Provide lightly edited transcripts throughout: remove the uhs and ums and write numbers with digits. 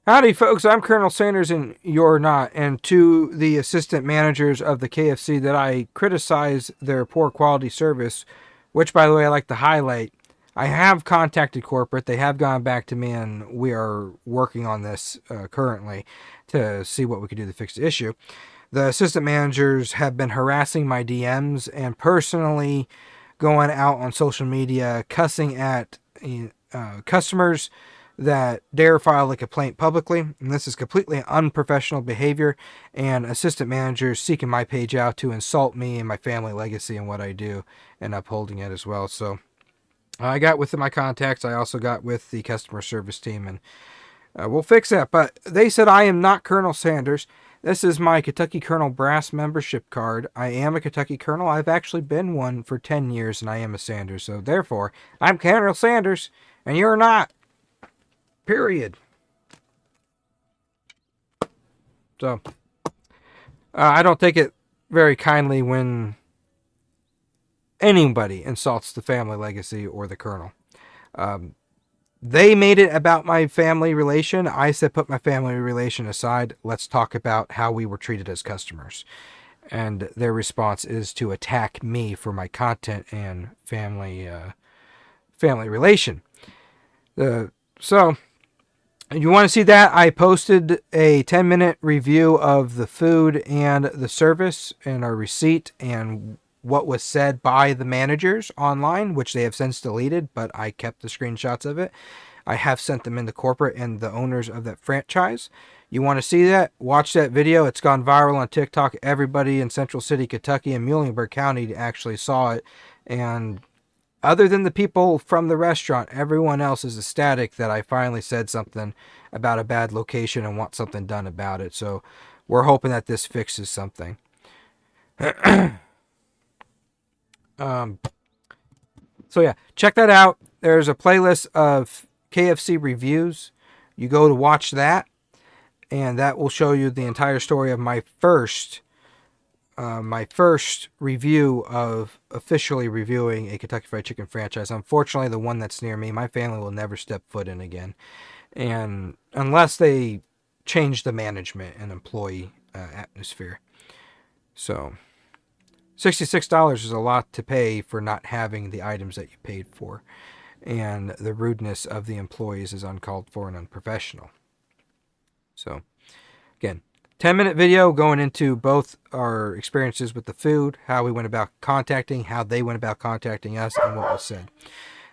Howdy, folks. I'm Colonel Sanders, and you're not. And to the assistant managers of the KFC that I criticize their poor quality service, which, by the way, I like to highlight, I have contacted corporate. They have gone back to me, and we are working on this currently to see what we can do to fix the issue. The assistant managers have been harassing my DMs and personally going out on social media cussing at customers that dare file a complaint publicly, and this is completely unprofessional behavior, and assistant managers seeking my page out to insult me and my family legacy and what I do and upholding it as well. So I got with my contacts. I also got with the customer service team, and we'll fix that. But they said I am not Colonel Sanders. This is my Kentucky Colonel Brass membership card. I am a Kentucky Colonel. I've actually been one for 10 years, and I am a Sanders. So therefore, I'm Colonel Sanders, and you're not. Period. So, I don't take it very kindly when anybody insults the family legacy or the colonel. They made it about my family relation. I said, put my family relation aside. Let's talk about how we were treated as customers. And their response is to attack me for my content and family relation. So, you want to see that? I posted a 10-minute review of the food and the service and our receipt and what was said by the managers online, which they have since deleted, but I kept the screenshots of it. I have sent them in to corporate and the owners of that franchise. You want to see that? Watch that video. It's gone viral on TikTok. Everybody in Central City, Kentucky, and Muhlenberg County actually saw it. And other than the people from the restaurant, everyone else is ecstatic that I finally said something about a bad location and want something done about it. So we're hoping that this fixes something. So yeah, check that out. There's a playlist of KFC reviews. You go to watch that, and that will show you the entire story of my first review of officially reviewing a Kentucky Fried Chicken franchise. Unfortunately, the one that's near me, my family will never step foot in again, and unless they change the management and employee atmosphere. So, $66 is a lot to pay for not having the items that you paid for, and the rudeness of the employees is uncalled for and unprofessional. So, again, 10-minute video going into both our experiences with the food, how we went about contacting, how they went about contacting us, and what was said.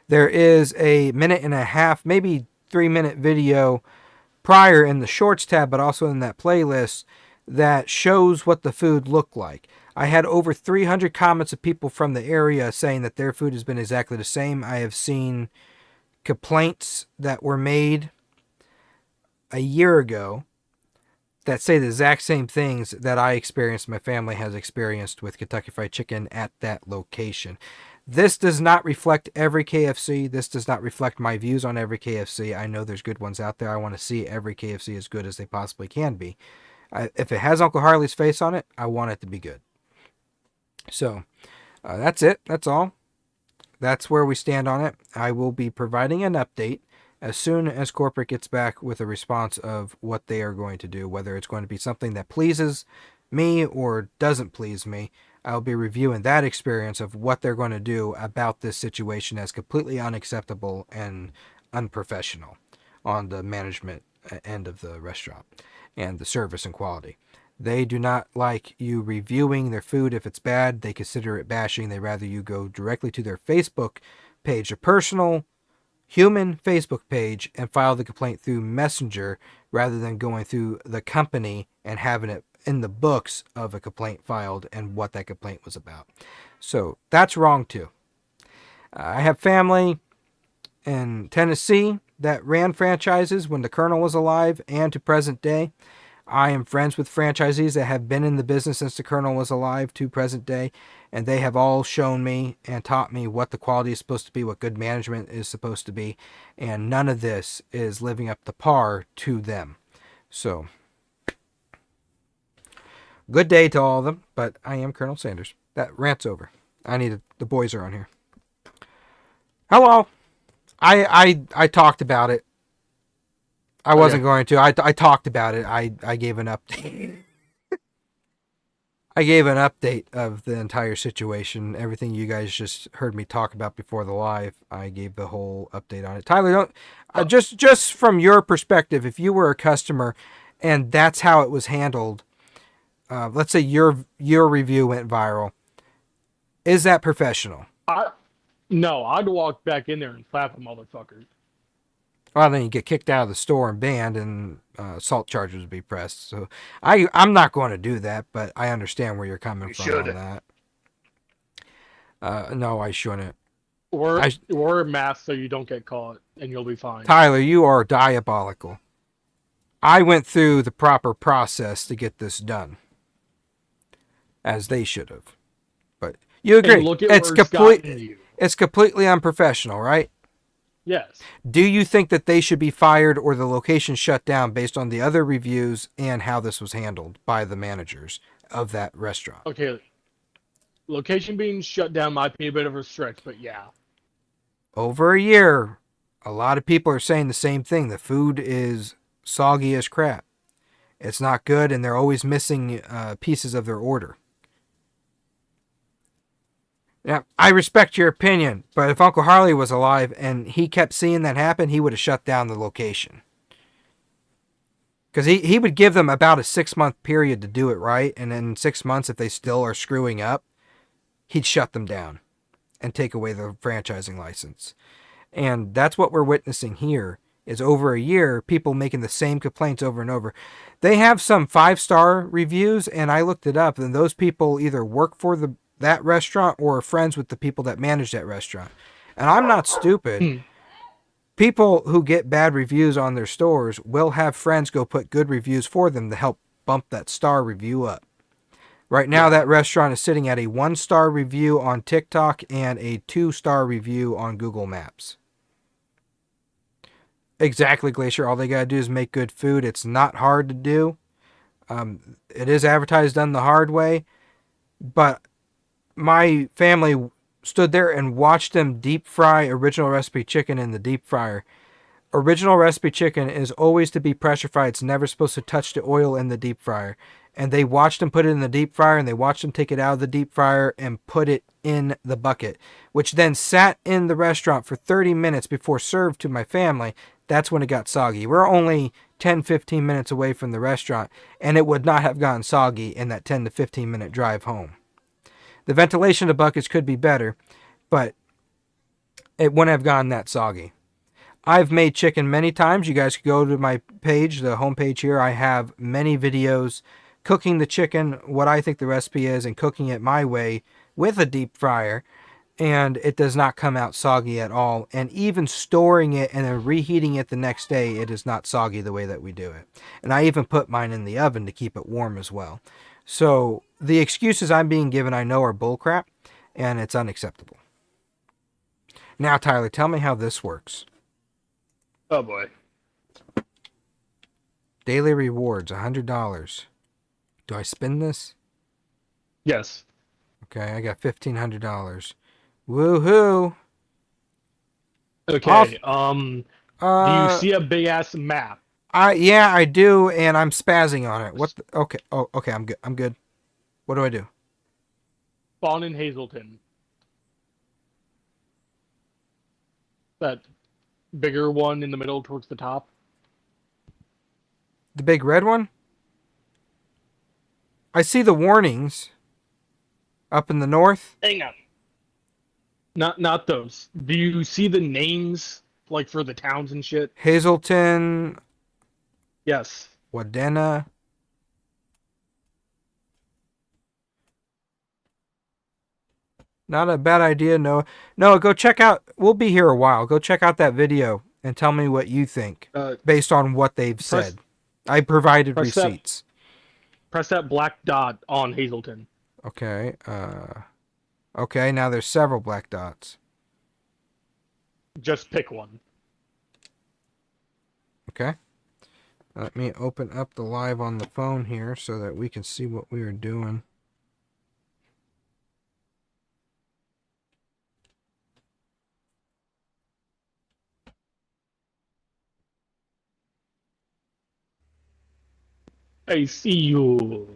There is a minute and a half, maybe 3-minute video prior in the shorts tab, but also in that playlist that shows what the food looked like. I had over 300 comments of people from the area saying that their food has been exactly the same. I have seen complaints that were made a year ago that say the exact same things that I experienced, my family has experienced with Kentucky Fried Chicken at that location. This does not reflect every KFC. This does not reflect my views on every KFC. I know there's good ones out there. I want to see every KFC as good as they possibly can be. If it has Uncle Harley's face on it, I want it to be good. So, that's it. That's all. That's where we stand on it. I will be providing an update as soon as corporate gets back with a response of what they are going to do, whether it's going to be something that pleases me or doesn't please me. I'll be reviewing that experience of what they're going to do about this situation as completely unacceptable and unprofessional on the management end of the restaurant and the service and quality. They do not like you reviewing their food if it's bad. They consider it bashing. They rather you go directly to their Facebook page, a personal human Facebook page, and file the complaint through Messenger rather than going through the company and having it in the books of a complaint filed and what that complaint was about. So that's wrong too. I have family in Tennessee that ran franchises when the Colonel was alive and to present day. I am friends with franchisees that have been in the business since the Colonel was alive to present day, and they have all shown me and taught me what the quality is supposed to be, what good management is supposed to be, and none of this is living up to par to them. So, good day to all of them, but I am Colonel Sanders. That rant's over. The boys are on here. Hello. I talked about it I wasn't Okay. going to. I talked about it. I gave an update. I gave an update of the entire situation, everything you guys just heard me talk about before the live. I gave the whole update on it. Tyler, don't Uh, just from your perspective, if you were a customer and that's how it was handled, let's say your review went viral, is that professional? I no, I'd walk back in there and slap a motherfucker. Well, then you get kicked out of the store and banned, and assault charges would be pressed. So I'm not going to do that, but I understand where you're coming You from on should. that. No, I shouldn't. Or I wear a mask so you don't get caught, and you'll be fine. Tyler, you are diabolical. I went through the proper process to get this done, as they should have. But you And agree, look at where it's gotten you. it's completely unprofessional, right? Yes. Do you think that they should be fired or the location shut down based on the other reviews and how this was handled by the managers of that restaurant? Okay. Location being shut down might be a bit of a stretch, but yeah. Over a year, a lot of people are saying the same thing. The food is soggy as crap. It's not good, and they're always missing pieces of their order. Yeah, I respect your opinion, but if Uncle Harley was alive and he kept seeing that happen, he would have shut down the location. Because he would give them about a 6 month period to do it right, and then in 6 months, if they still are screwing up, he'd shut them down and take away the franchising license. And that's what we're witnessing here is over a year, people making the same complaints over and over. They have some 5-star reviews, and I looked it up, and those people either work for that restaurant or are friends with the people that manage that restaurant. And I'm not stupid. Hmm. People who get bad reviews on their stores will have friends go put good reviews for them to help bump that star review up. Right now, Yeah. that restaurant is sitting at a 1-star review on TikTok and a 2-star review on Google Maps. Exactly, Glacier. All they got to do is make good food. It's not hard to do. It is advertised done the hard way, but my family stood there and watched them deep fry original recipe chicken in the deep fryer. Original recipe chicken is always to be pressure fried. It's never supposed to touch the oil in the deep fryer. And they watched them put it in the deep fryer, and they watched them take it out of the deep fryer and put it in the bucket, which then sat in the restaurant for 30 minutes before served to my family. That's when it got soggy. We're only 10, 15 minutes away from the restaurant, and it would not have gotten soggy in that 10 to 15 minute drive home. The ventilation of the buckets could be better, but it wouldn't have gotten that soggy. I've made chicken many times. You guys could go to my page, the homepage here. I have many videos cooking the chicken, what I think the recipe is, and cooking it my way with a deep fryer. And it does not come out soggy at all. And even storing it and then reheating it the next day, it is not soggy the way that we do it. And I even put mine in the oven to keep it warm as well. So the excuses I'm being given, I know, are bullcrap, and it's unacceptable. Now, Tyler, tell me how this works. Oh boy. Daily rewards, $100. Do I spend this? Yes. Okay, I got $1,500. Woohoo! Off. Okay. Do you Uh, see a big ass map? yeah, I do, and I'm spazzing on it. What? Okay. Oh, okay. I'm good. I'm good. What do I do? Spawn in Hazleton. That bigger one in the middle towards the top. The big red one? I see the warnings up in the north. Hang on. Not those. Do you see the names like for the towns and shit? Hazleton, Yes. Wadena. Not a bad idea. No, no. Go check out. We'll be here a while. Go check out that video and tell me what you think Uh, based on what they've press said. I provided press that receipts. press that black dot on Hazleton. Okay. Okay. Now there's several black dots. Just pick one. Okay. Let me open up the live on the phone here so that we can see what we are doing. I see you.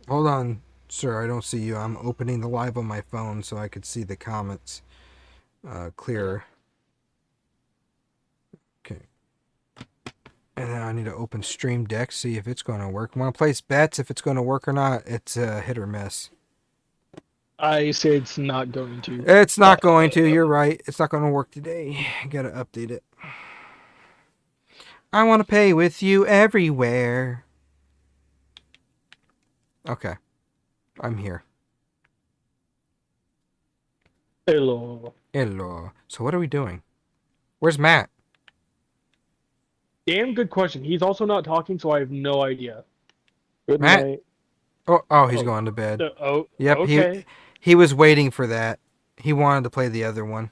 Hold on, sir. I don't see you. I'm opening the live on my phone so I could see the comments Okay. clearer. Okay. And then I need to open Stream Deck, see if it's going to work. Want to place bets if it's going to work or not? It's a hit or miss. I say it's not going to. It's not going to. You're right. It's not going to work today. Gotta update it. I want to pay with you everywhere. Okay. I'm here. Hello. Hello. So what are we doing? Where's Matt? Damn good question. He's also not talking, so I have no idea. Good Matt? night. Oh, he's Oh, going to bed. oh, Yep, okay. he was waiting for that. He wanted to play the other one.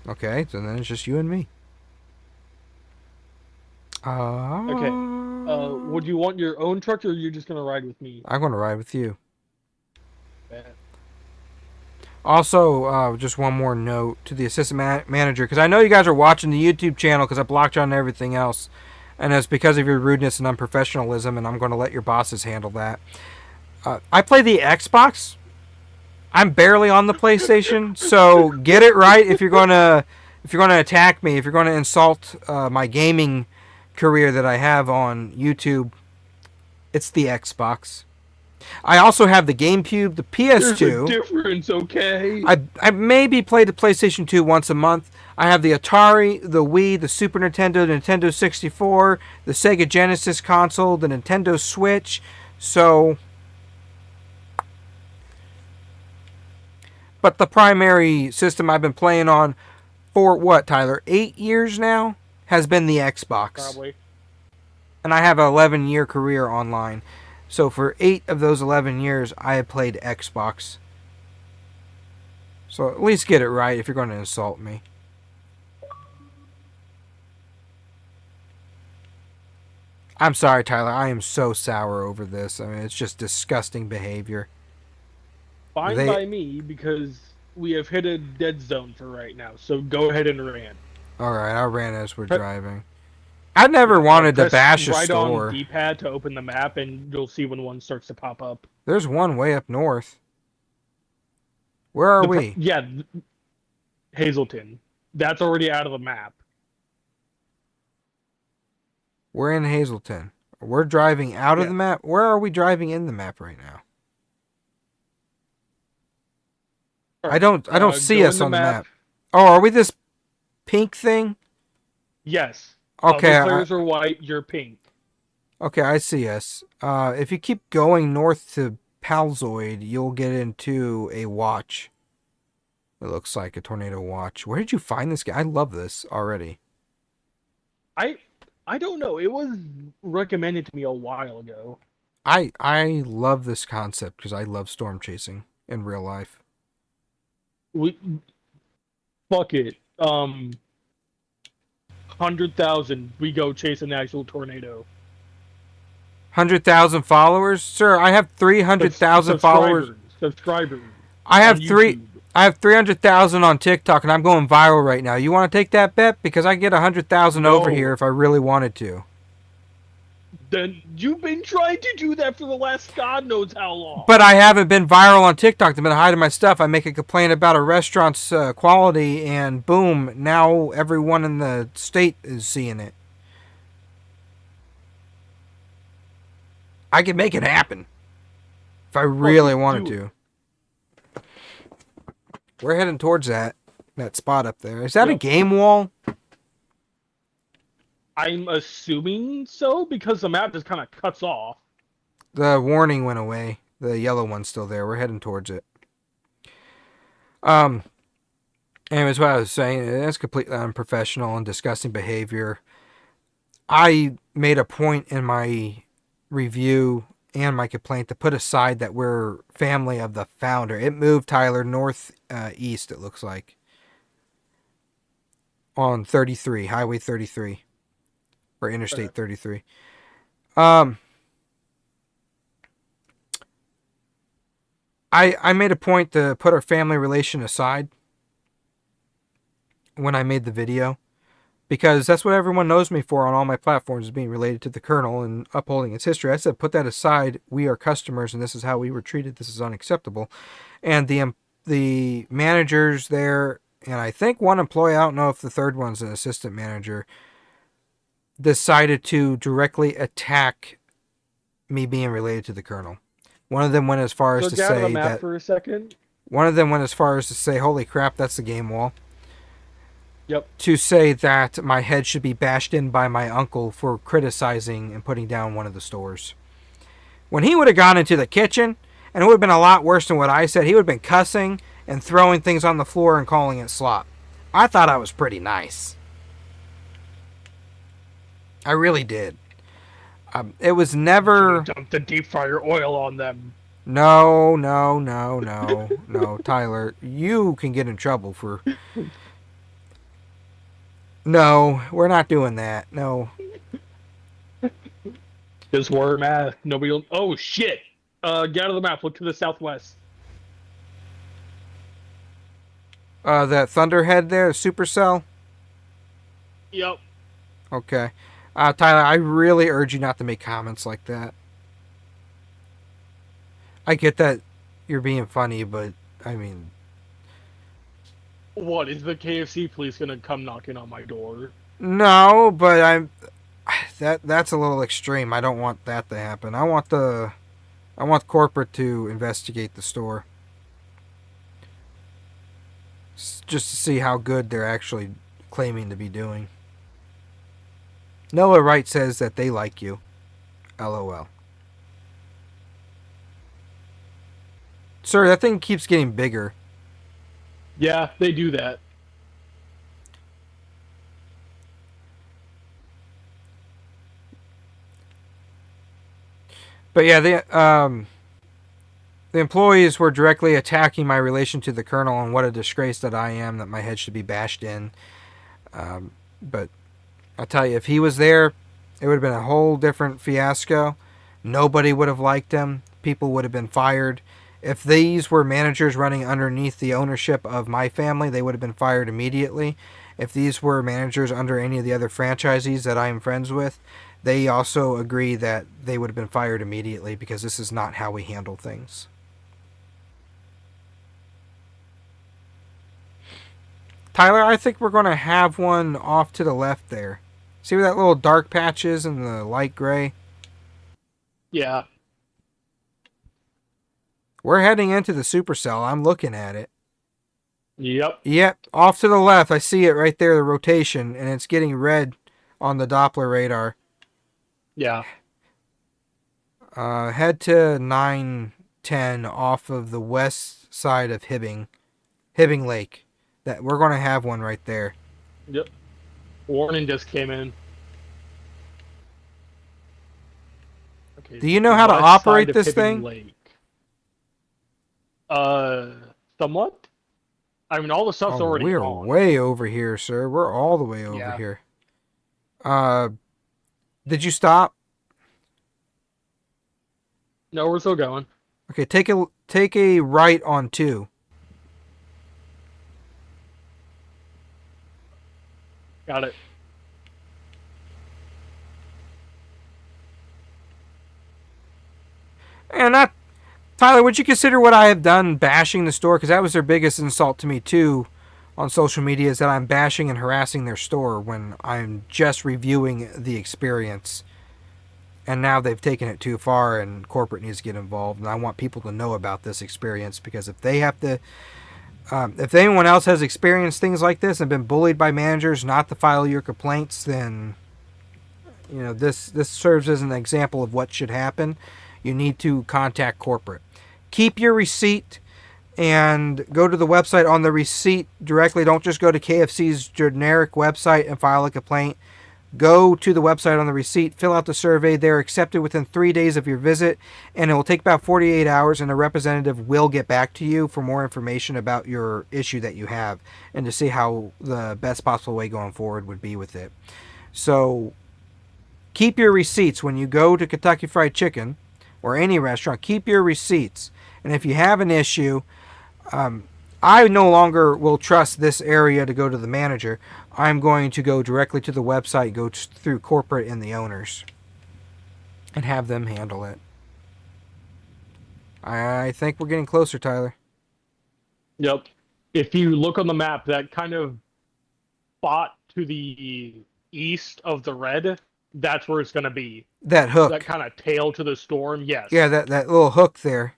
Okay, so then it's just you and me. Okay. Would you want your own truck, or are you just gonna ride with me? I'm going to ride with you. Bet. Also, just one more note to the assistant manager, because I know you guys are watching the YouTube channel because I blocked you on everything else, and it's because of your rudeness and unprofessionalism, and I'm going to let your bosses handle that. I play the Xbox. I'm barely on the PlayStation, so get it right if you're gonna attack me, if you're gonna insult my gaming career that I have on YouTube. It's the Xbox. I also have the GameCube, the There's a PS2. difference, okay? I maybe play the PlayStation 2 once a month. I have the Atari, the Wii, the Super Nintendo, the Nintendo 64, the Sega Genesis console, the Nintendo Switch. So, but the primary system I've been playing on for what, Tyler? 8 years now has been the Xbox, Probably. and I have an 11-year career online. So for 8 of those 11 years, I have played Xbox. So at least get it right if you're going to insult me. I'm sorry, Tyler. I am so sour over this. I mean, it's just disgusting behavior. Fine They by me, because we have hit a dead zone for right now. So go ahead and ran. all right. I ran as we're Pre- driving. I never yeah, wanted to press bash a right on store. D-pad to open the map, and you'll see when one starts to pop up. There's one way up north. Where are we? Yeah, Hazleton. That's already out of the map. We're in Hazleton. We're driving out of Yeah. the map. Where are we driving in the map right now? All I right. don't see Go us in the on the map. map. Oh, are we this pink thing? Yes. Okay, Other players are white. You're pink. okay, I see us. If you keep going north to Palzoid, you'll get into a watch. It looks like a tornado watch. Where did you find this guy? I love this already. I I don't know. It was recommended to me a while ago. I love this concept because I love storm chasing in real life. We fuck it. 100,000. We go chase an actual tornado. 100,000 followers, sir. I have 300,000 followers. Subscribers I on have three. YouTube. I have 300,000 on TikTok, and I'm going viral right now. You want to take that bet? Because I get 100,000 over here No. if I really wanted to. Then you've been trying to do that for the last God knows how long. But I haven't been viral on TikTok. They've been hiding my stuff. I make a complaint about a restaurant's quality, and boom, now everyone in the state is seeing it. I can make it happen if I really wanted to. We're heading towards that spot up there. Is that a game wall? I'm assuming so because the map just kind of cuts off. The warning went away. The yellow one's still there. We're heading towards it. Anyways, what I was saying, that's completely unprofessional and disgusting behavior. I made a point in my review and my complaint to put aside that we're family of the founder. It moved, Tyler, north east, it looks like. On 33, Highway 33. Or Interstate 33. I made a point to put our family relation aside when I made the video. because that's what everyone knows me for on all my platforms, is being related to the Colonel and upholding its history. I said, put that aside. We are customers, and this is how we were treated. This is unacceptable. And the managers there, and I think one employee, I don't know if the third one's an assistant manager, decided to directly attack me being related to the Colonel. One of them went as far as So to get out of the say map that. for a second. One of them went as far as to say, "Holy crap, that's the game wall." Yep. To say that my head should be bashed in by my uncle for criticizing and putting down one of the stores. When he would have gone into the kitchen, and it would have been a lot worse than what I said, he would have been cussing and throwing things on the floor and calling it slop. I thought I was pretty nice. I really did. It was never. Dump the deep fryer oil on them. No, no, no, no, no, Tyler. You can get in trouble for. No, we're not doing that. No. Just word math. Nobody will. Oh shit! Get out of the map. Look to the southwest. That Thunderhead there, Supercell. Yep. Okay. Tyler, I really urge you not to make comments like that. I get that you're being funny, but I mean, What is the KFC police gonna come knocking on my door? no, but that's a little extreme. I don't want that to happen. I want corporate to investigate the store. Just to see how good they're actually claiming to be doing. Noah Wright says that they like you. LOL. Sir, that thing keeps getting bigger. Yeah, they do that. But yeah, the employees were directly attacking my relation to the Colonel and what a disgrace that I am, that my head should be bashed in. But I'll tell you, if he was there, it would have been a whole different fiasco. Nobody would have liked him. People would have been fired. If these were managers running underneath the ownership of my family, they would have been fired immediately. If these were managers under any of the other franchisees that I am friends with, they also agree that they would have been fired immediately, because this is not how we handle things. Tyler, I think we're going to have one off to the left there. See where that little dark patch is in the light gray? Yeah. We're heading into the supercell. I'm looking at it. Yep. Yep, off to the left. I see it right there, the rotation, and it's getting red on the Doppler radar. Yeah. Head to 910 off of the west side of Hibbing Lake. That we're going to have one right there. Yep. Warning just came in. Okay. Do you know how to west operate side of this Hibbing thing? Lake. Somewhat. I mean, all the stuff's already we're on. way over here, sir. We're all the way over here. Did you stop? No, we're still going. Okay, take a right on 2. Got it. And that, Tyler, would you consider what I have done bashing the store? Because that was their biggest insult to me, too, on social media, is that I'm bashing and harassing their store when I'm just reviewing the experience. And now they've taken it too far, and corporate needs to get involved. And I want people to know about this experience, because if they have to, if anyone else has experienced things like this and been bullied by managers not to file your complaints, then this serves as an example of what should happen. You need to contact corporate. Keep your receipt and go to the website on the receipt directly. Don't just go to KFC's generic website and file a complaint. Go to the website on the receipt, fill out the survey. They're accepted within 3 days of your visit, and it will take about 48 hours, and a representative will get back to you for more information about your issue that you have and to see how the best possible way going forward would be with it. So keep your receipts when you go to Kentucky Fried Chicken or any restaurant. Keep your receipts. And if you have an issue, I no longer will trust this area to go to the manager. I'm going to go directly to the website, go through corporate and the owners, and have them handle it. I think we're getting closer, Tyler. Yep. If you look on the map, that kind of spot to the east of the red, that's where it's going to be. That That hook. kind of tail to the storm, yes. Yeah, that little hook there.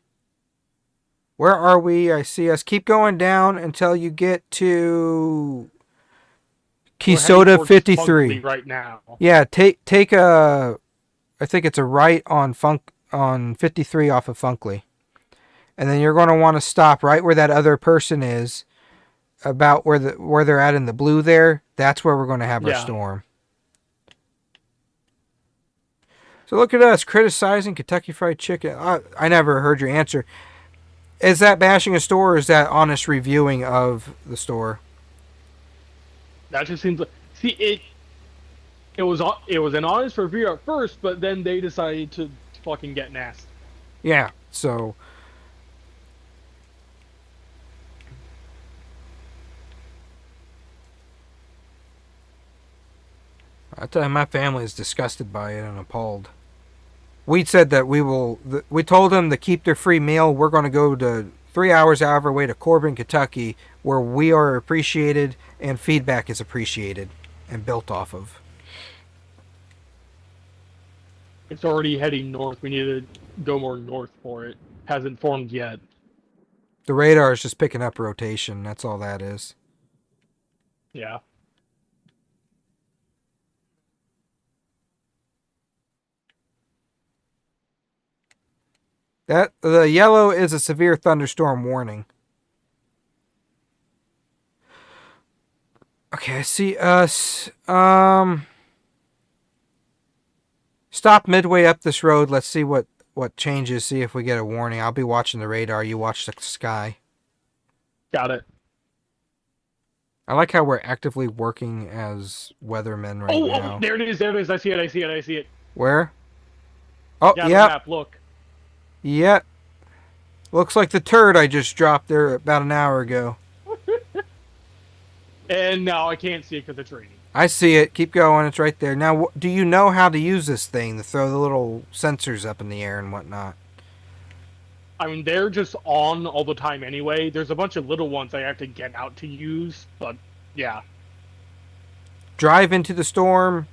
Where are we? I see us. Keep going down until you get to We're heading Keysota towards 53. Funkley right now. Yeah, take a. I think it's a right on 53 off of Funkley, and then you're going to want to stop right where that other person is, about where they're at in the blue there. That's where we're going to have our storm. So look at us criticizing Kentucky Fried Chicken. I never heard your answer. Is that bashing a store, or is that honest reviewing of the store? That just seems like, see, it was an honest review at first, but then they decided to fucking get nasty. Yeah, so I tell you, my family is disgusted by it and appalled. We said that we told them to keep their free meal. We're going to go to 3 hours out of our way to Corbin, Kentucky, where we are appreciated and feedback is appreciated and built off of. It's already heading north. We need to go more north for it. Hasn't formed yet. The radar is just picking up rotation. That's all that is. Yeah. The yellow is a severe thunderstorm warning. Okay, I see us. Stop midway up this road. Let's see what changes. See if we get a warning. I'll be watching the radar. You watch the sky. Got it. I like how we're actively working as weathermen right now. Oh, there it is. There it is. I see it. Where? Oh, yeah. Map, look. Yeah. Looks like the turd I just dropped there about an hour ago. And now I can't see it because it's raining. I see it. Keep going. It's right there. Now, do you know how to use this thing to throw the little sensors up in the air and whatnot? I mean, they're just on all the time anyway. There's a bunch of little ones I have to get out to use, but yeah. Drive into the storm.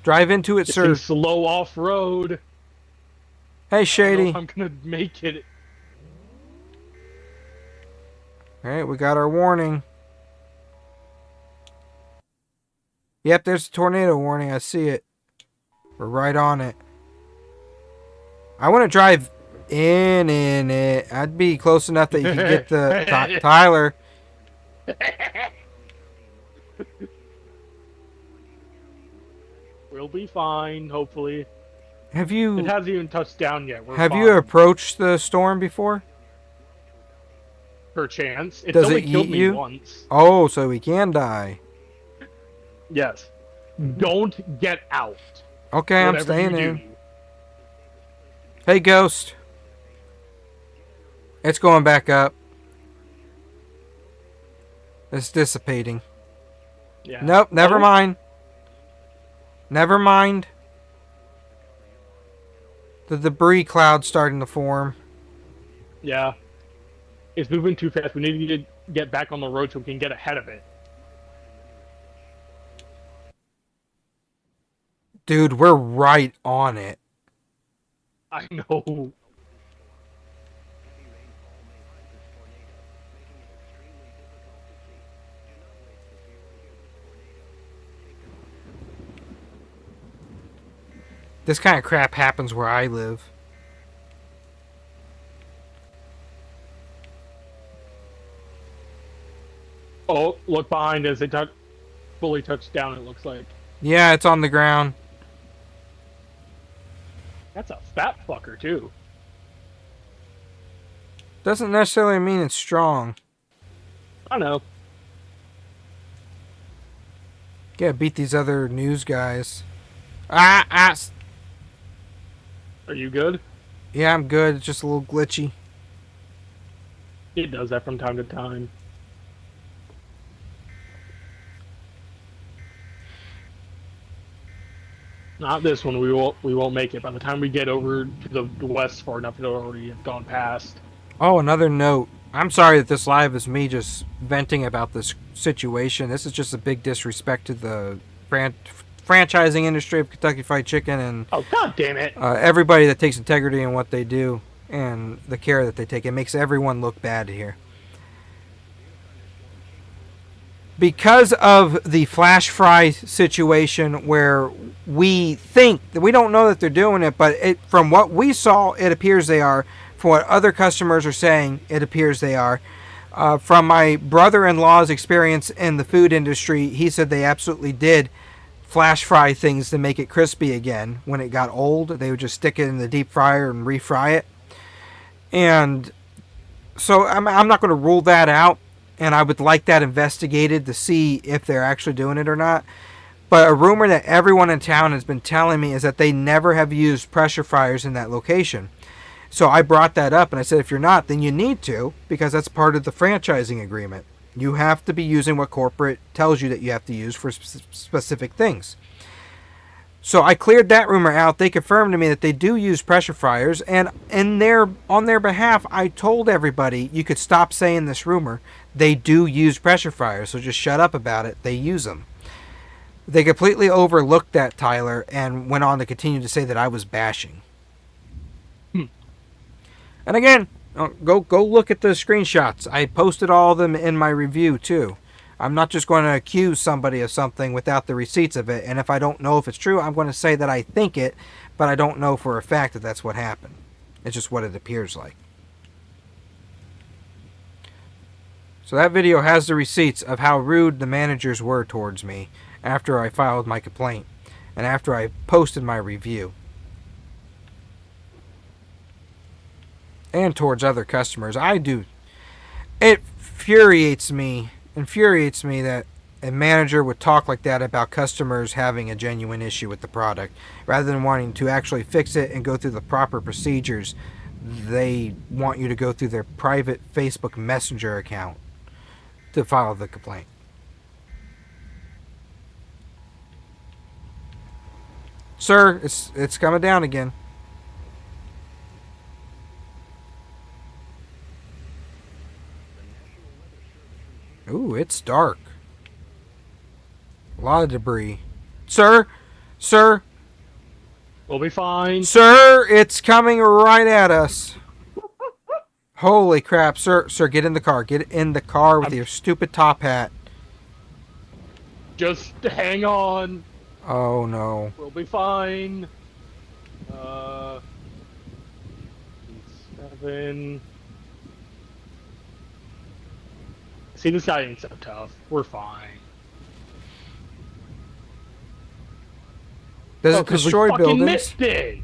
Drive into it, sir. Slow off-road. Hey, Shady. I'm gonna make it. All right, we got our warning. Yep, there's a tornado warning. I see it. We're right on it. I want to drive in it. I'd be close enough that you can get the Tyler. We'll be fine, hopefully. Have you? It hasn't even touched down yet. Have you approached the storm before? Per chance. It's Does only it killed eat me you? once. Oh, so we can die. Yes. Don't get out. Okay, I'm staying in. Hey, Ghost. It's going back up. It's dissipating. Yeah. Nope, never mind. Never mind. The debris cloud's starting to form. Yeah. It's moving too fast. We need to get back on the road so we can get ahead of it. Dude, we're right on it. I know. This kind of crap happens where I live. Oh, look behind us. It fully touched down, it looks like. Yeah, it's on the ground. That's a fat fucker, too. Doesn't necessarily mean it's strong. I know. Gotta beat these other news guys. Ah! Are you good? Yeah, I'm good. It's just a little glitchy. It does that from time to time. Not this one. We won't make it. By the time we get over to the west far enough, it'll already have gone past. Oh, another note. I'm sorry that this live is me just venting about this situation. This is just a big disrespect to the franchising industry of Kentucky Fried Chicken and Oh, god damn it! everybody that takes integrity in what they do and the care that they take. It makes everyone look bad here. Because of the flash fry situation where we think that we don't know that they're doing it, but from what we saw, it appears they are. From what other customers are saying, it appears they are. From my brother-in-law's experience in the food industry, he said they absolutely did flash fry things to make it crispy again. When it got old, they would just stick it in the deep fryer and refry it. And so I'm not going to rule that out, and I would like that investigated to see if they're actually doing it or not. But a rumor that everyone in town has been telling me is that they never have used pressure fryers in that location. So I brought that up and I said, if you're not, then you need to, because that's part of the franchising agreement. You have to be using what corporate tells you that you have to use for specific things. So I cleared that rumor out. They confirmed to me that they do use pressure fryers, and on their behalf, I told everybody you could stop saying this rumor. They do use pressure fryers, so just shut up about it. They use them. They completely overlooked that, Tyler, and went on to continue to say that I was bashing. And again, go look at the screenshots. I posted all of them in my review too. I'm not just going to accuse somebody of something without the receipts of it. And if I don't know if it's true, I'm going to say that I think it, but I don't know for a fact that that's what happened. It's just what it appears like. So that video has the receipts of how rude the managers were towards me after I filed my complaint and after I posted my review. And towards other customers. It infuriates me that a manager would talk like that about customers having a genuine issue with the product rather than wanting to actually fix it and go through the proper procedures. They want you to go through their private Facebook Messenger account to file the complaint. Sir, it's coming down again. Ooh, it's dark. A lot of debris. Sir, We'll be fine. sir, it's coming right at us. Holy crap, sir, get in the car. Get in the car with your stupid top hat. Just hang on. Oh no. We'll be fine. 7. See, this guy ain't so tough. We're fine. Does it destroy we fucking buildings? missed it.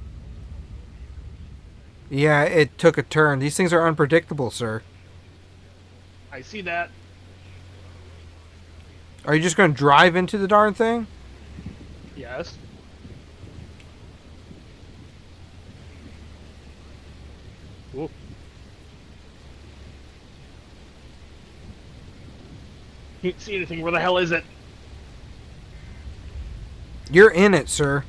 Yeah, it took a turn. These things are unpredictable, sir. I see that. Are you just going to drive into the darn thing? Yes. Ooh. Can't see anything. Where the hell is it? You're in it, sir.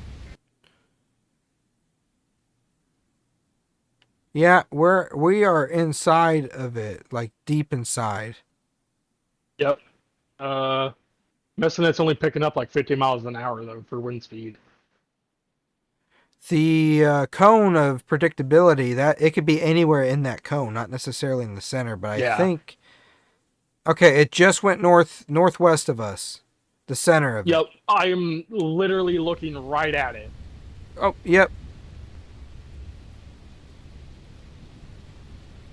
Yeah, we are inside of it, like deep inside. Yep. Messing that's only picking up like 50 miles an hour though for wind speed. The cone of predictability, that it could be anywhere in that cone, not necessarily in the center, but I think. Okay, it just went northwest of us, the center of it. Yep, I am literally looking right at it. Oh, yep.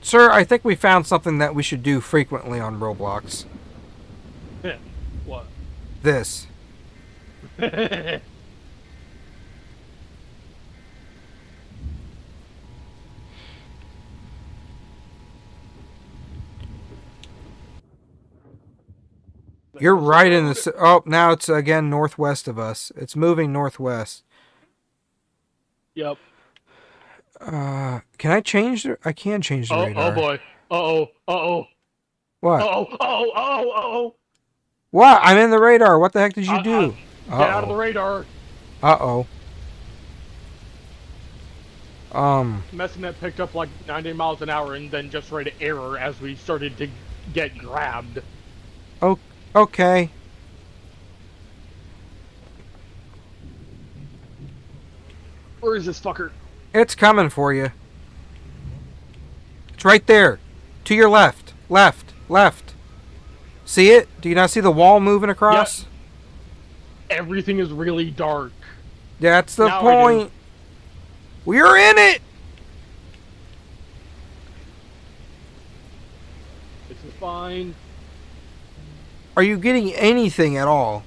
Sir, I think we found something that we should do frequently on Roblox. Yeah. What? This. You're right in the... Oh, now it's again northwest of us. It's moving northwest. Yep. Can I change the... I can change the radar. Oh boy. Uh-oh. Uh-oh. What? Uh-oh. Uh-oh. Uh-oh. Uh-oh. What? I'm in the radar. What the heck did you Uh, do? get out of Uh-oh. the radar. Uh-oh. Um, Messinet picked up like 90 miles an hour and then just rated error as we started to get grabbed. oh, okay. Where is this fucker? It's coming for you. It's right there. To your left. Left. Left. See it? Do you not see the wall moving Yep. across? Everything is really dark. That's the Now I do. point. We're in it. This is fine. Are you getting anything at all?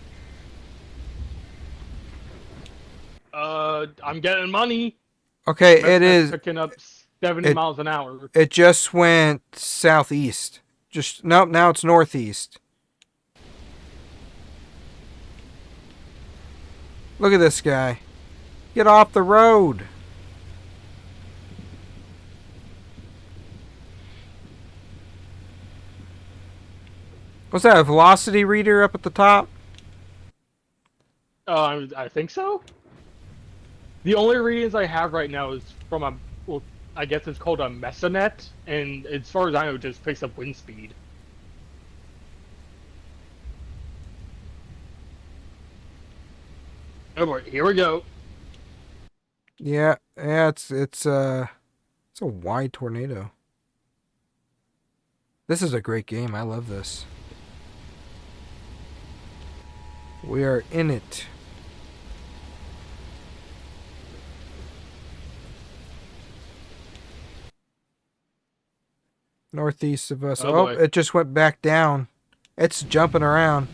I'm getting money. Okay, it Messinet's is. picking up 70 It miles an hour. it just went southeast. Just nope. Now it's northeast. Look at this guy. Get off the road. What's that? A velocity reader up at the top? I think so. The only readings I have right now is from a, well, I guess it's called a Messinet, and as far as I know, it just picks up wind speed. Oh boy, here we go. Yeah, yeah. It's a wide tornado. This is a great game. I love this. We are in it. Northeast of us. Oh Oh, boy. it just went back down. It's jumping around.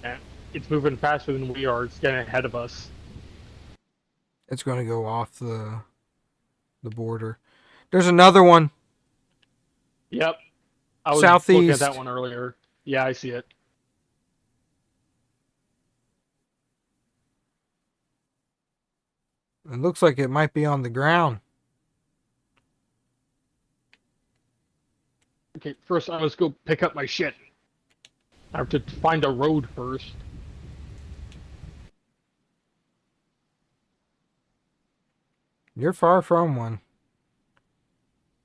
Yeah, it's moving faster than we are. It's getting ahead of us. It's going to go off the border. There's another one. Yep. I was looking at that Southeast. one earlier. Yeah, I see it. It looks like it might be on the ground. Okay, first I must go pick up my shit. I have to find a road first. You're far from one.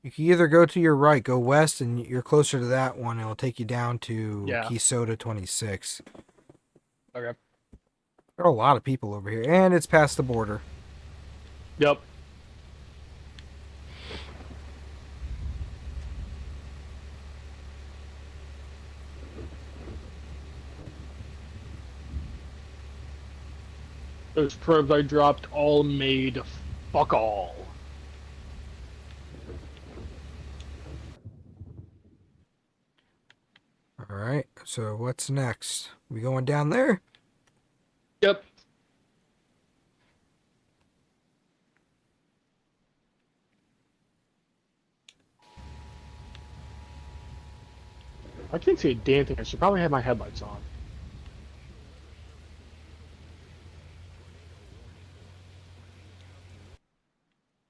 You can either go to your right, go west, and you're closer to that one. It'll take you down to Yeah. Keysota 26. Okay. There are a lot of people over here, and it's past the border. Yep. Those probes I dropped all made fuck all. All right, so what's next? We going down there? Yep. I can't see a damn thing. I should probably have my headlights on.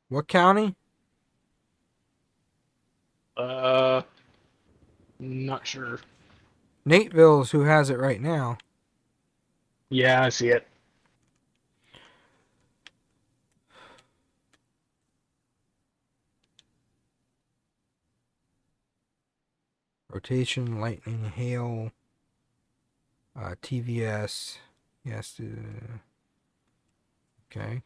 What county? Uh, not sure. Nateville's who has it right now. Yeah, I see it. Rotation, lightning, hail, TVS. Yes. Okay.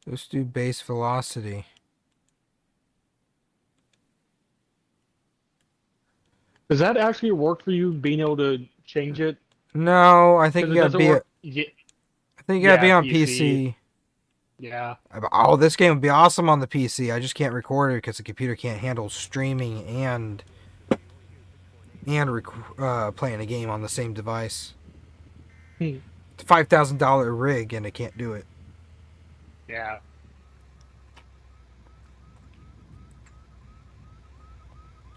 Let's do base velocity. Does that actually work for you, being able to change it? No, I think Because you it gotta doesn't be. work. Yeah, I think you gotta be yeah, on PC. PC. Yeah. Oh, this game would be awesome on the PC. I just can't record it because the computer can't handle streaming and playing a game on the same device. Hmm. It's a $5,000 rig and it can't do it. Yeah.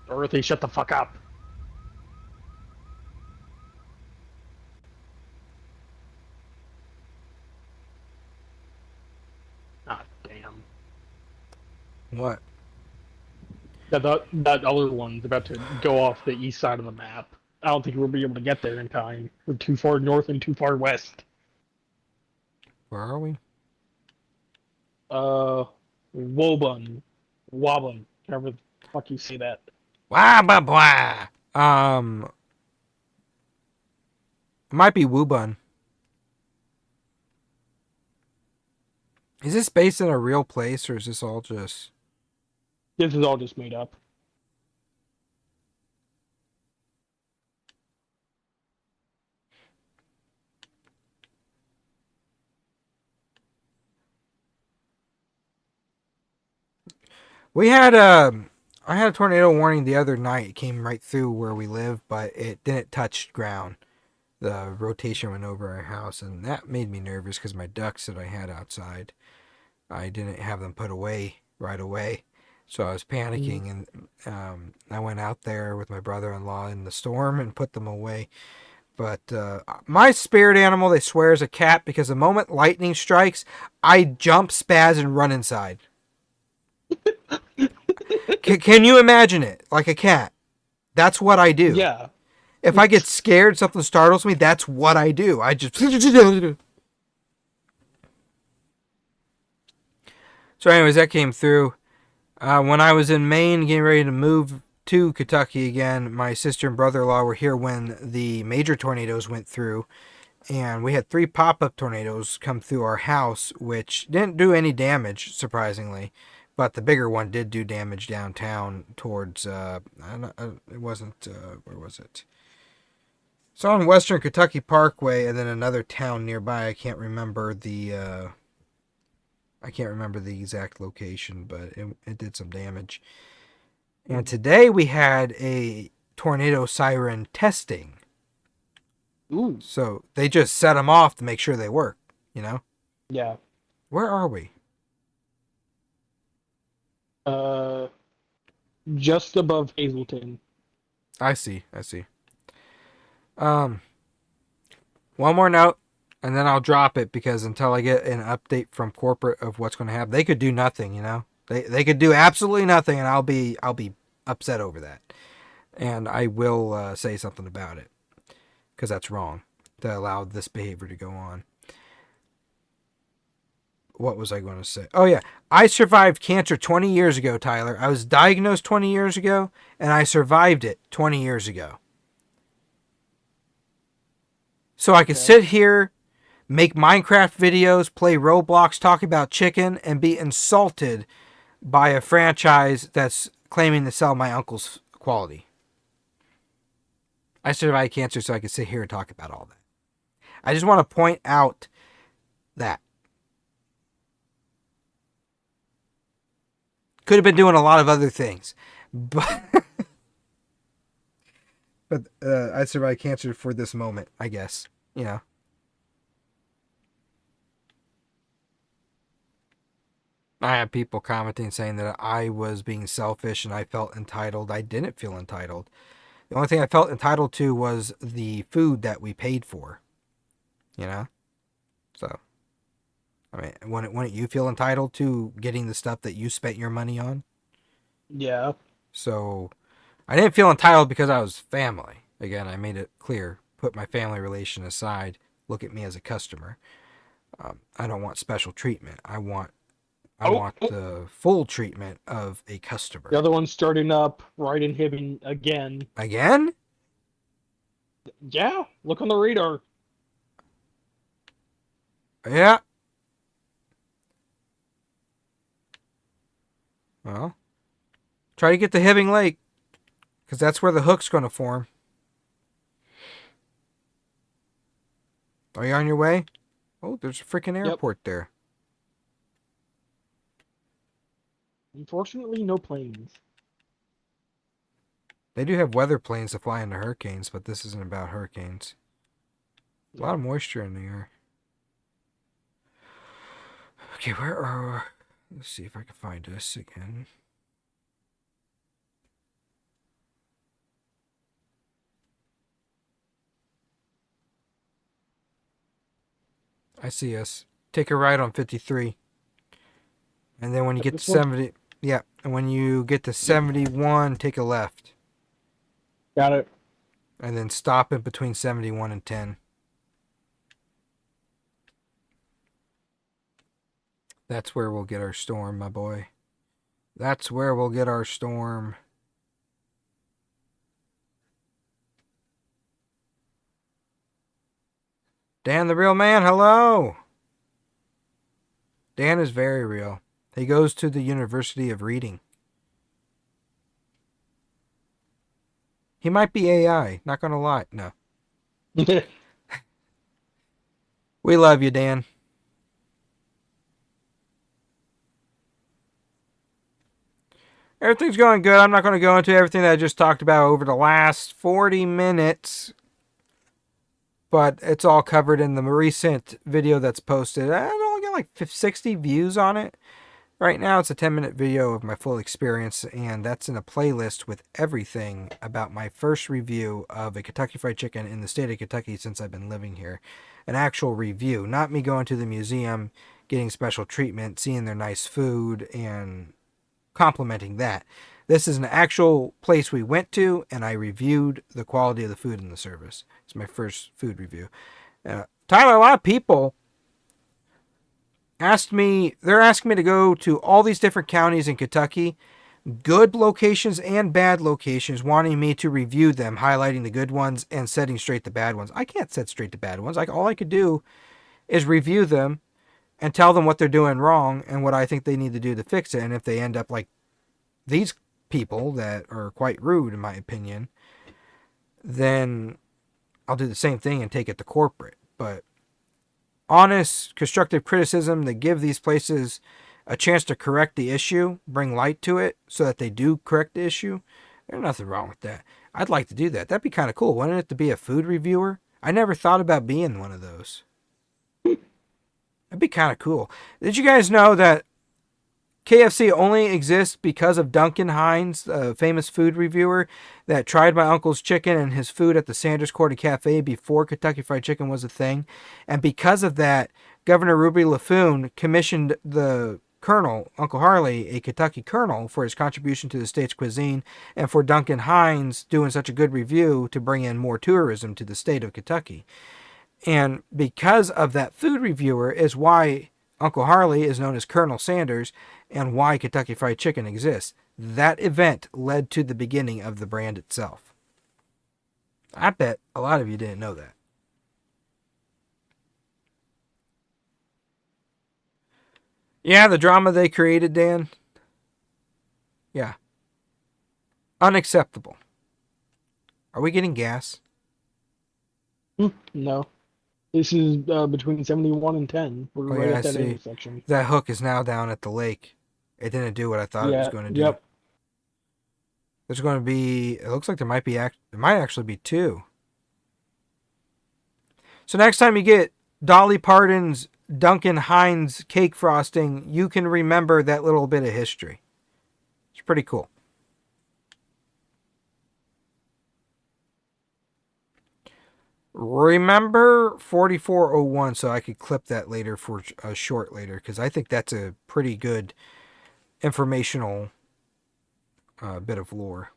Dorothy, shut the fuck up. Ah, damn. What? That other one's about to go off the east side of the map. I don't think we'll be able to get there in time. We're too far north and too far west. Where are we? Uh, Wobun. Wobun. However the fuck you say that. Wah, blah, blah. It might be Wubun. Is this based in a real place or is this all just? This is all just made up. We had I had a tornado warning the other night. It came right through where we live, but it didn't touch ground. The rotation went over our house, and that made me nervous because my ducks that I had outside, I didn't have them put away right away. So I was Mm. panicking, and I went out there with my brother-in-law in the storm and put them away. But my spirit animal, they swear, is a cat because the moment lightning strikes, I jump, spaz, and run inside. Can you imagine it? Like a cat. That's what I do. Yeah. If I get scared, something startles me, that's what I do. I just. So, anyways, that came through. When I was in Maine, getting ready to move to Kentucky again, my sister and brother-in-law were here when the major tornadoes went through, and we had 3 pop-up tornadoes come through our house, which didn't do any damage, surprisingly, but the bigger one did do damage downtown towards. It wasn't. Where was it? It's on Western Kentucky Parkway, and then another town nearby. I can't remember the exact location, but it did some damage. And today we had a tornado siren testing. Ooh. So they just set them off to make sure they work, you know? Yeah. Where are we? Uh, just above Hazleton. I see. I see. Um, one more note, and then I'll drop it because until I get an update from corporate of what's going to happen, they could do nothing, you know? They could do absolutely nothing, and I'll be upset over that. And I will say something about it because that's wrong to allow this behavior to go on. What was I going to say? Oh, yeah. I survived cancer 20 years ago, Tyler. I was diagnosed 20 years ago, and I survived it 20 years ago. So I could Okay. sit here, make Minecraft videos, play Roblox, talk about chicken, and be insulted by a franchise that's claiming to sell my uncle's quality. I survived cancer so I could sit here and talk about all that. I just want to point out that. Could have been doing a lot of other things, but I survived cancer for this moment, I guess. You know. I had people commenting saying that I was being selfish and I felt entitled. I didn't feel entitled. The only thing I felt entitled to was the food that we paid for. You know. So I mean, wouldn't you feel entitled to getting the stuff that you spent your money on? Yeah. So I didn't feel entitled because I was family. Again, I made it clear. Put my family relation aside. Look at me as a customer. I don't want special treatment. I Oh, want the full treatment of a the customer. other one's starting up, right inhibiting again. Again? Yeah, look on the radar. Yeah. Well, try to get to Hibbing Lake because that's where the hook's going to form. Are you on your way? Oh, there's a freaking Yep. airport there. Unfortunately, no planes. They do have weather planes to fly into hurricanes, but this isn't about hurricanes. A lot of moisture in the air. Okay, where are... Let's see if I can find this again. I see us. Take a right on 53. And then when you get to This one? 70... Yeah, and when you get to 71, take a left. Got it. And then stop in between 71 and 10. That's where we'll get our storm, my boy. That's where we'll get our storm. Dan the real man, hello! Dan is very real. He goes to the University of Reading. He might be AI, not gonna lie. No. We love you, Dan. Everything's going good. I'm not going to go into everything that I just talked about over the last 40 minutes. But it's all covered in the recent video that's posted. I only got like 60 views on it. Right now it's a 10-minute video of my full experience. And that's in a playlist with everything about my first review of a Kentucky Fried Chicken in the state of Kentucky since I've been living here. An actual review. Not me going to the museum, getting special treatment, seeing their nice food, and complimenting that. This is an actual place we went to, and I reviewed the quality of the food and the service. It's my first food review. Tyler, a lot of people they're asking me to go to all these different counties in Kentucky, good locations and bad locations, wanting me to review them, highlighting the good ones and setting straight the bad ones. I can't set straight the bad ones. All I could do is review them and tell them what they're doing wrong and what I think they need to do to fix it. And if they end up like these people that are quite rude, in my opinion, then I'll do the same thing and take it to corporate. But honest, constructive criticism that give these places a chance to correct the issue, bring light to it so that they do correct the issue, there's nothing wrong with that. I'd like to do that. That'd be kind of cool, wouldn't it, to be a food reviewer? I never thought about being one of those. That'd be kind of cool. Did you guys know that KFC only exists because of Duncan Hines, a famous food reviewer that tried my uncle's chicken and his food at the Sanders Quarter Cafe before Kentucky Fried Chicken was a thing? And because of that, Governor Ruby LaFoon commissioned the Colonel, Uncle Harley, a Kentucky Colonel, for his contribution to the state's cuisine, and for Duncan Hines doing such a good review to bring in more tourism to the state of Kentucky. And because of that food reviewer is why Uncle Harley is known as Colonel Sanders and why Kentucky Fried Chicken exists. That event led to the beginning of the brand itself. I bet a lot of you didn't know that. Yeah, the drama they created, Dan. Yeah. Unacceptable. Are we getting gas? No. This is between 71 and 10. We're right at that intersection. That hook is now down at the lake. It didn't do what I thought it was going to do. Yep. There's going to be... It looks like there might actually be two. So next time you get Dolly Parton's Duncan Hines cake frosting, you can remember that little bit of history. It's pretty cool. Remember 4401, so I could clip that later for a short later, because I think that's a pretty good informational bit of lore.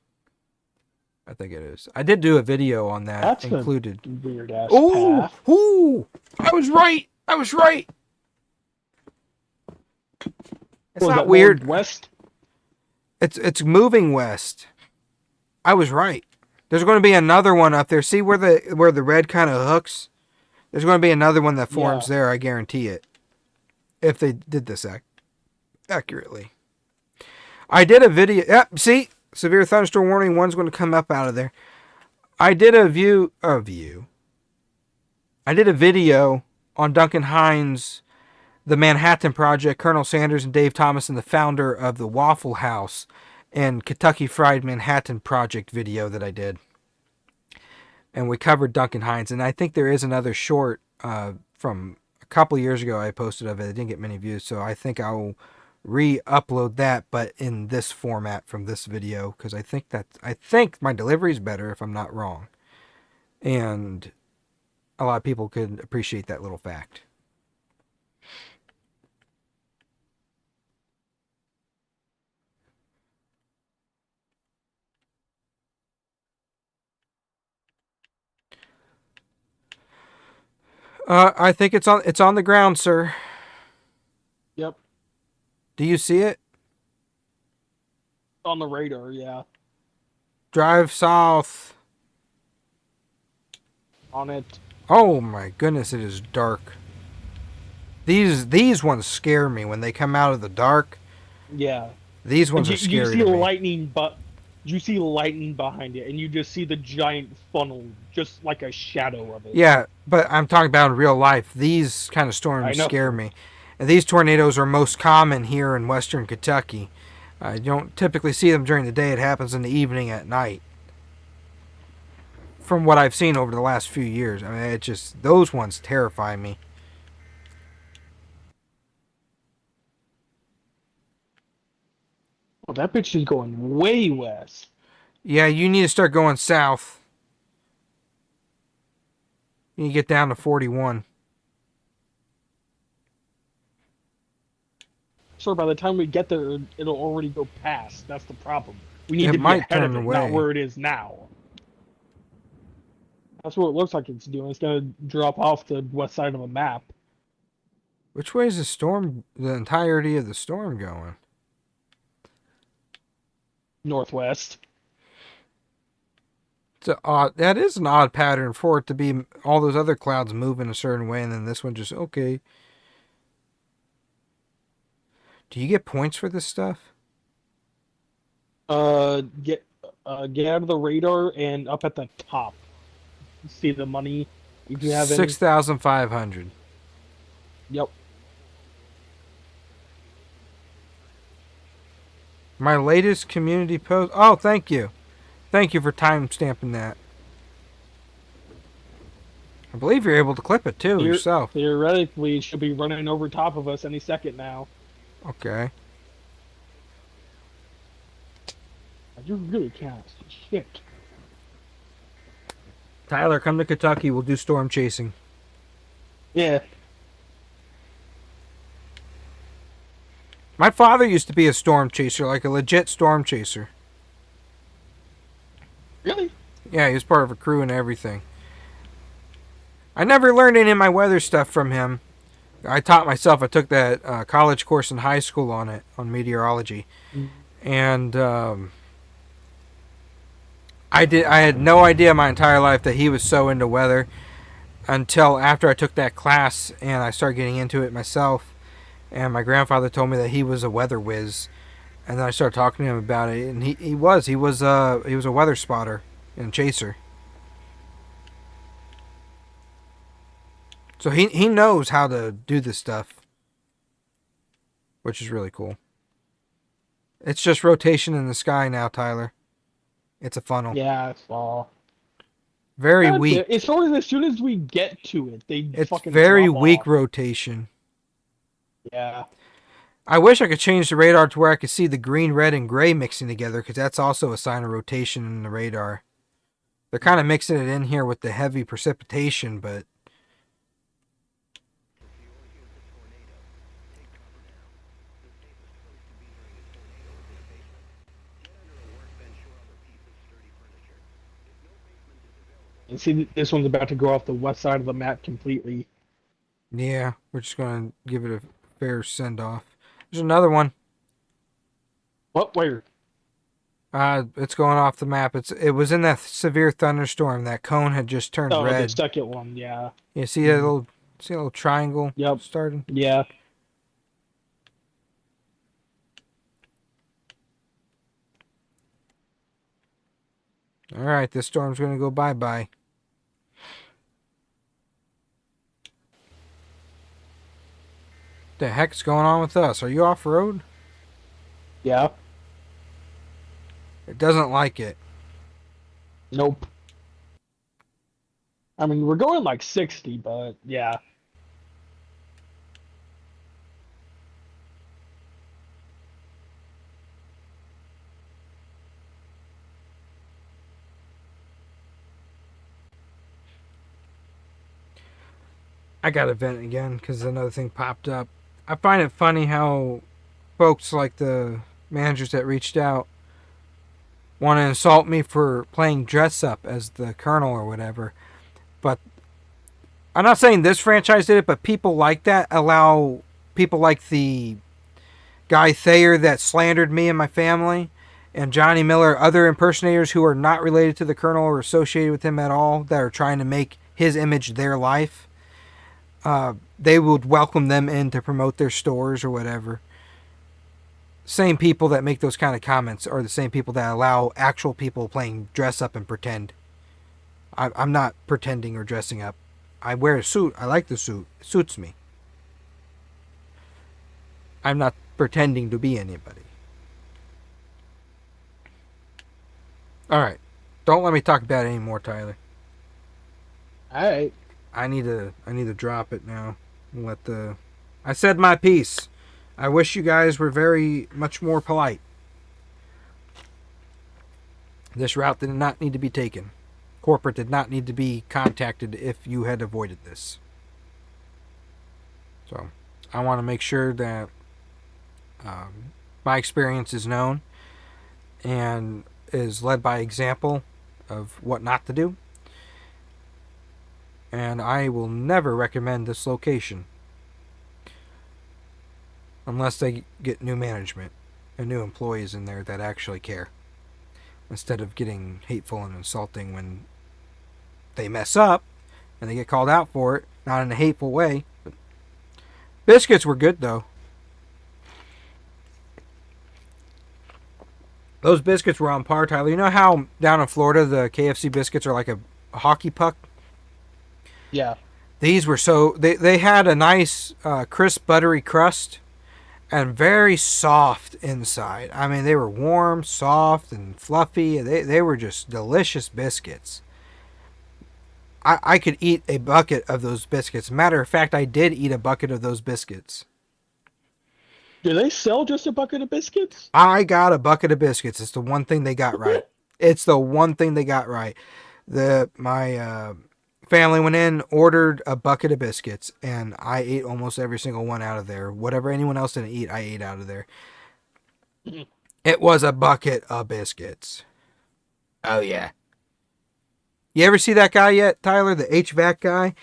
I think it is. I did do a video on that. That's included. Weird ass path. Ooh! I was right. It's not weird. West. It's moving west. I was right. There's going to be another one up there. See where the red kind of hooks? There's going to be another one that forms there. I guarantee it. If they did this accurately. I did a video. Yep. See, severe thunderstorm warning. One's going to come up out of there. I did a video on Duncan Hines' the Manhattan Project, Colonel Sanders and Dave Thomas, and the founder of the Waffle House and Kentucky Fried Manhattan Project video that I did. And we covered Duncan Hines. And I think there is another short from a couple years ago I posted of it. It didn't get many views, so I think I'll re-upload that, but in this format from this video, because I think my delivery is better if I'm not wrong, and a lot of people could appreciate that little fact. I think it's on the ground, sir. Yep. Do you see it? On the radar, yeah. Drive south. On it. Oh my goodness, it is dark. These ones scare me when they come out of the dark. Yeah. These ones You, are you scary see to me. lightning, but you see lightning behind it, and you just see the giant funnel, just like a shadow of it. Yeah, but I'm talking about in real life. These kind of I storms know. scare me. And these tornadoes are most common here in western Kentucky. I don't typically see them during the day. It happens in the evening at night. From what I've seen over the last few years. I mean, it just, those ones terrify me. Oh, that bitch is going way west. Yeah, you need to start going south. You need to get down to 41. So by the time we get there, it'll already go past. That's the problem. We need It to be might ahead of turn it, away. not where it is now. That's what it looks like it's doing. It's gonna drop off the west side of the map. Which way is the entirety of the storm going? Northwest. That is an odd pattern for it to be all those other clouds move in a certain way and then this one just, okay. Do you get points for this stuff? Get out of the radar and up at the top. See the money if you have any. 6,500. Yep. My latest community post. Oh, thank you. Thank you for time stamping that. I believe you're able to clip it too yourself. Theoretically, it should be running over top of us any second now. Okay. You really can't. Shit. Tyler, come to Kentucky. We'll do storm chasing. Yeah. My father used to be a storm chaser, like a legit storm chaser. Really? Yeah, he was part of a crew and everything. I never learned any of my weather stuff from him. I taught myself. I took that college course in high school on it, on meteorology. And I had no idea my entire life that he was so into weather until after I took that class and I started getting into it myself. And my grandfather told me that he was a weather whiz, and then I started talking to him about it. And he was a weather spotter and chaser. So he knows how to do this stuff, which is really cool. It's just rotation in the sky now, Tyler. It's a funnel. Yeah, it's fall. Very weak. It's always as soon as we get to it, they It's fucking very drop weak off. rotation. Yeah. I wish I could change the radar to where I could see the green, red, and gray mixing together, because that's also a sign of rotation in the radar. They're kind of mixing it in here with the heavy precipitation, but And see, this one's about to go off the west side of the map completely. yeah, we're just going to give it a fair send-off. There's another one. What? Where? It's going off the map. It was in that severe thunderstorm. That cone had just turned Oh, red. the second one. Yeah. You see that little triangle Yep. starting? Yeah. All right, this storm's going to go bye-bye. The heck's going on with us? Are you off road? Yeah. It doesn't like it. Nope. I mean, we're going like 60, but yeah. I got to vent again because another thing popped up. I find it funny how folks like the managers that reached out want to insult me for playing dress up as the colonel or whatever. But I'm not saying this franchise did it, but people like that allow people like the guy Thayer that slandered me and my family, and Johnny Miller, other impersonators who are not related to the colonel or associated with him at all, that are trying to make his image their life. They would welcome them in to promote their stores or whatever. Same people that make those kind of comments are the same people that allow actual people playing dress up and pretend. I'm not pretending or dressing up. I wear a suit. I like the suit. It suits me. I'm not pretending to be anybody. Alright. Don't let me talk about it anymore, Tyler. Alright. I need to drop it now. I said my piece. I wish you guys were very much more polite. This route did not need to be taken. Corporate did not need to be contacted if you had avoided this. So, I want to make sure that my experience is known and is led by example of what not to do. And I will never recommend this location unless they get new management and new employees in there that actually care, instead of getting hateful and insulting when they mess up and they get called out for it, not in a hateful way. But biscuits were good though. Those biscuits were on par, Tyler. You know how down in Florida the KFC biscuits are like a hockey puck? Yeah. These were they had a nice crisp buttery crust and very soft inside. I mean, they were warm, soft, and fluffy. They were just delicious biscuits. I could eat a bucket of those biscuits. Matter of fact, I did eat a bucket of those biscuits. Do they sell just a bucket of biscuits? I got a bucket of biscuits. It's the one thing they got right. It's the one thing they got right. My family went in, ordered a bucket of biscuits, and I ate almost every single one out of there. Whatever anyone else didn't eat, I ate out of there. It was a bucket of biscuits. Oh, yeah. You ever see that guy yet, Tyler? The HVAC guy?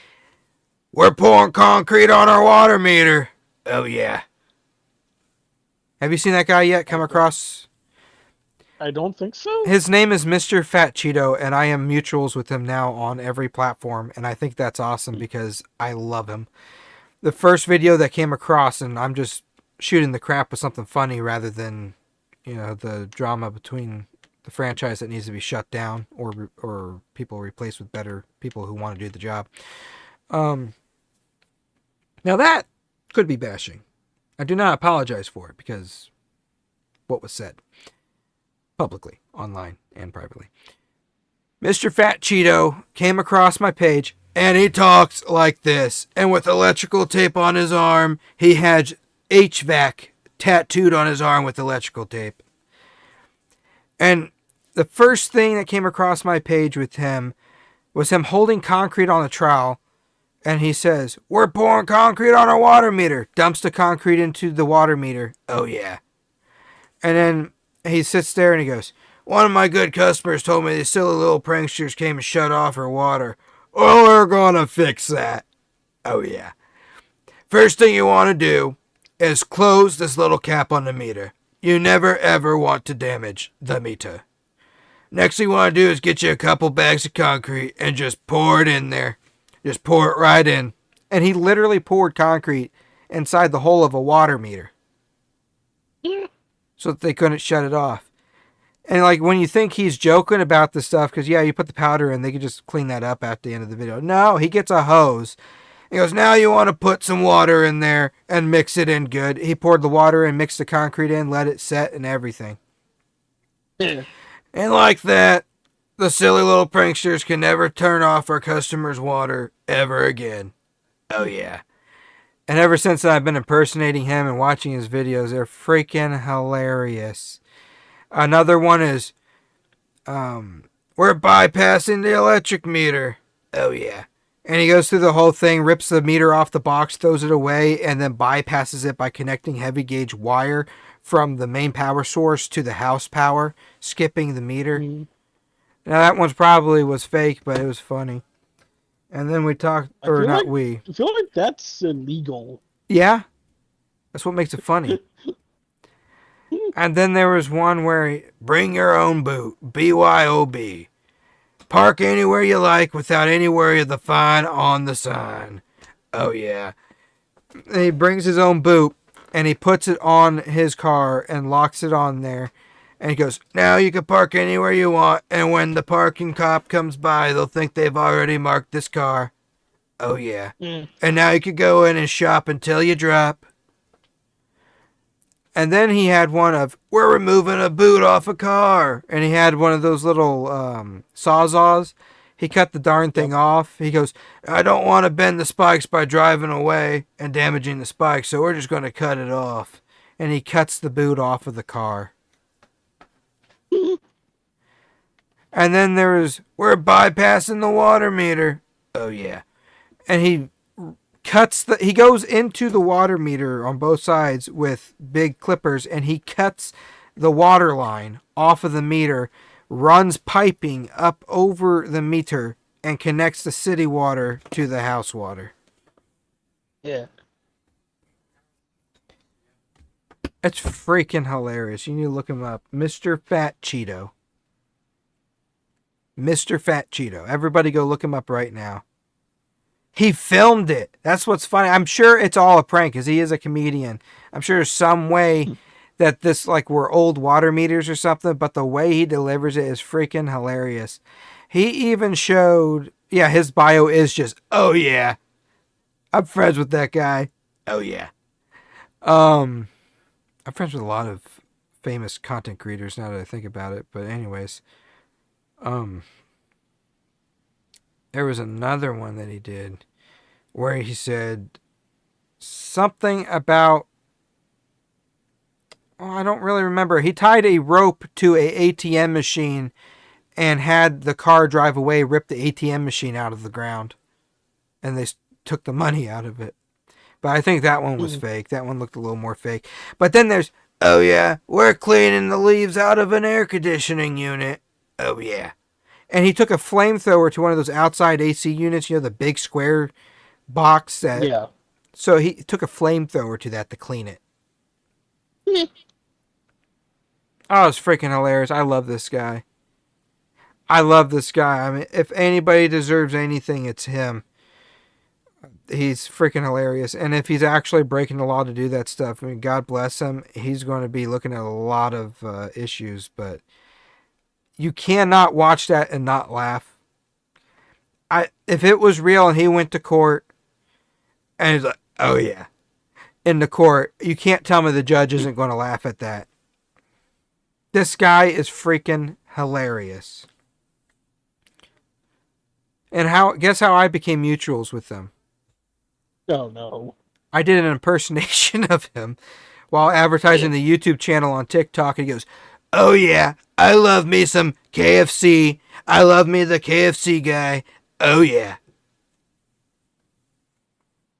We're pouring concrete on our water meter. Oh, yeah. Have you seen that guy yet come across? I don't think so. His name is Mr. Fat Cheeto, and I am mutuals with him now on every platform, and I think that's awesome because I love him. The first video that came across, and I'm just shooting the crap with something funny rather than, the drama between the franchise that needs to be shut down or people replaced with better people who want to do the job. Now that could be bashing. I do not apologize for it because what was said publicly, online, and privately. Mr. Fat Cheeto came across my page and he talks like this. And with electrical tape on his arm, he had HVAC tattooed on his arm with electrical tape. And the first thing that came across my page with him was him holding concrete on the trowel. And he says, we're pouring concrete on our water meter. Dumps the concrete into the water meter. Oh, yeah. And then he sits there and he goes, one of my good customers told me these silly little pranksters came and shut off her water. Well, we're going to fix that. Oh, yeah. First thing you want to do is close this little cap on the meter. You never, ever want to damage the meter. Next thing you want to do is get you a couple bags of concrete and just pour it in there. Just pour it right in. And he literally poured concrete inside the hole of a water meter. So that they couldn't shut it off. And like when you think he's joking about this stuff, because yeah, you put the powder in, they could just clean that up at the end of the video. No, he gets a hose He goes, now you want to put some water in there and mix it in good. He poured the water in, mixed the concrete in, let it set and everything. Yeah. And like that, the silly little pranksters can never turn off our customers' water ever again. Oh, yeah. And ever since I've been impersonating him and watching his videos, they're freaking hilarious. Another one is, we're bypassing the electric meter. Oh, yeah. And he goes through the whole thing, rips the meter off the box, throws it away, and then bypasses it by connecting heavy gauge wire from the main power source to the house power, skipping the meter. Mm-hmm. Now that one's probably was fake, but it was funny. And then we talked, or not like, we. I feel like that's illegal. Yeah, that's what makes it funny. And then there was one where bring your own boot, BYOB. Park anywhere you like without any worry of the fine on the sign. Oh, yeah. And he brings his own boot and he puts it on his car and locks it on there. And he goes, now you can park anywhere you want. And when the parking cop comes by, they'll think they've already marked this car. Oh, yeah. Mm. And now you could go in and shop until you drop. And then he had one of, we're removing a boot off a car. And he had one of those little sawzaws. He cut the darn thing off. He goes, I don't want to bend the spikes by driving away and damaging the spikes, so we're just going to cut it off. And he cuts the boot off of the car. And then there was, we're bypassing the water meter. Oh, yeah. And he he goes into the water meter on both sides with big clippers and he cuts the water line off of the meter, runs piping up over the meter and connects the city water to the house water. Yeah. It's freaking hilarious. You need to look him up. Mr. Fat Cheeto. Mr. Fat Cheeto. Everybody go look him up right now. He filmed it. That's what's funny. I'm sure it's all a prank because he is a comedian. I'm sure there's some way that this, like, were old water meters or something, but the way he delivers it is freaking hilarious. He even showed, yeah, his bio is just, oh, yeah. I'm friends with that guy. Oh, yeah. I'm friends with a lot of famous content creators now that I think about it, but anyways. There was another one that he did where he said something about, oh, I don't really remember. He tied a rope to a ATM machine and had the car drive away, rip the ATM machine out of the ground, and they took the money out of it. But I think that one was fake. That one looked a little more fake. But then there's, oh yeah, we're cleaning the leaves out of an air conditioning unit. Oh yeah. And he took a flamethrower to one of those outside AC units, the big square box that. Yeah. So he took a flamethrower to that to clean it. Oh, it's freaking hilarious. I love this guy. I mean, if anybody deserves anything, it's him. He's freaking hilarious. And if he's actually breaking the law to do that stuff, I mean, God bless him. He's going to be looking at a lot of issues, but you cannot watch that and not laugh. If it was real and he went to court and he's like, oh yeah, in the court, you can't tell me the judge isn't going to laugh at that. This guy is freaking hilarious. And guess how I became mutuals with them? Oh no. I did an impersonation of him while advertising the YouTube channel on TikTok. And he goes, oh yeah, I love me some KFC. I love me the KFC guy. Oh yeah.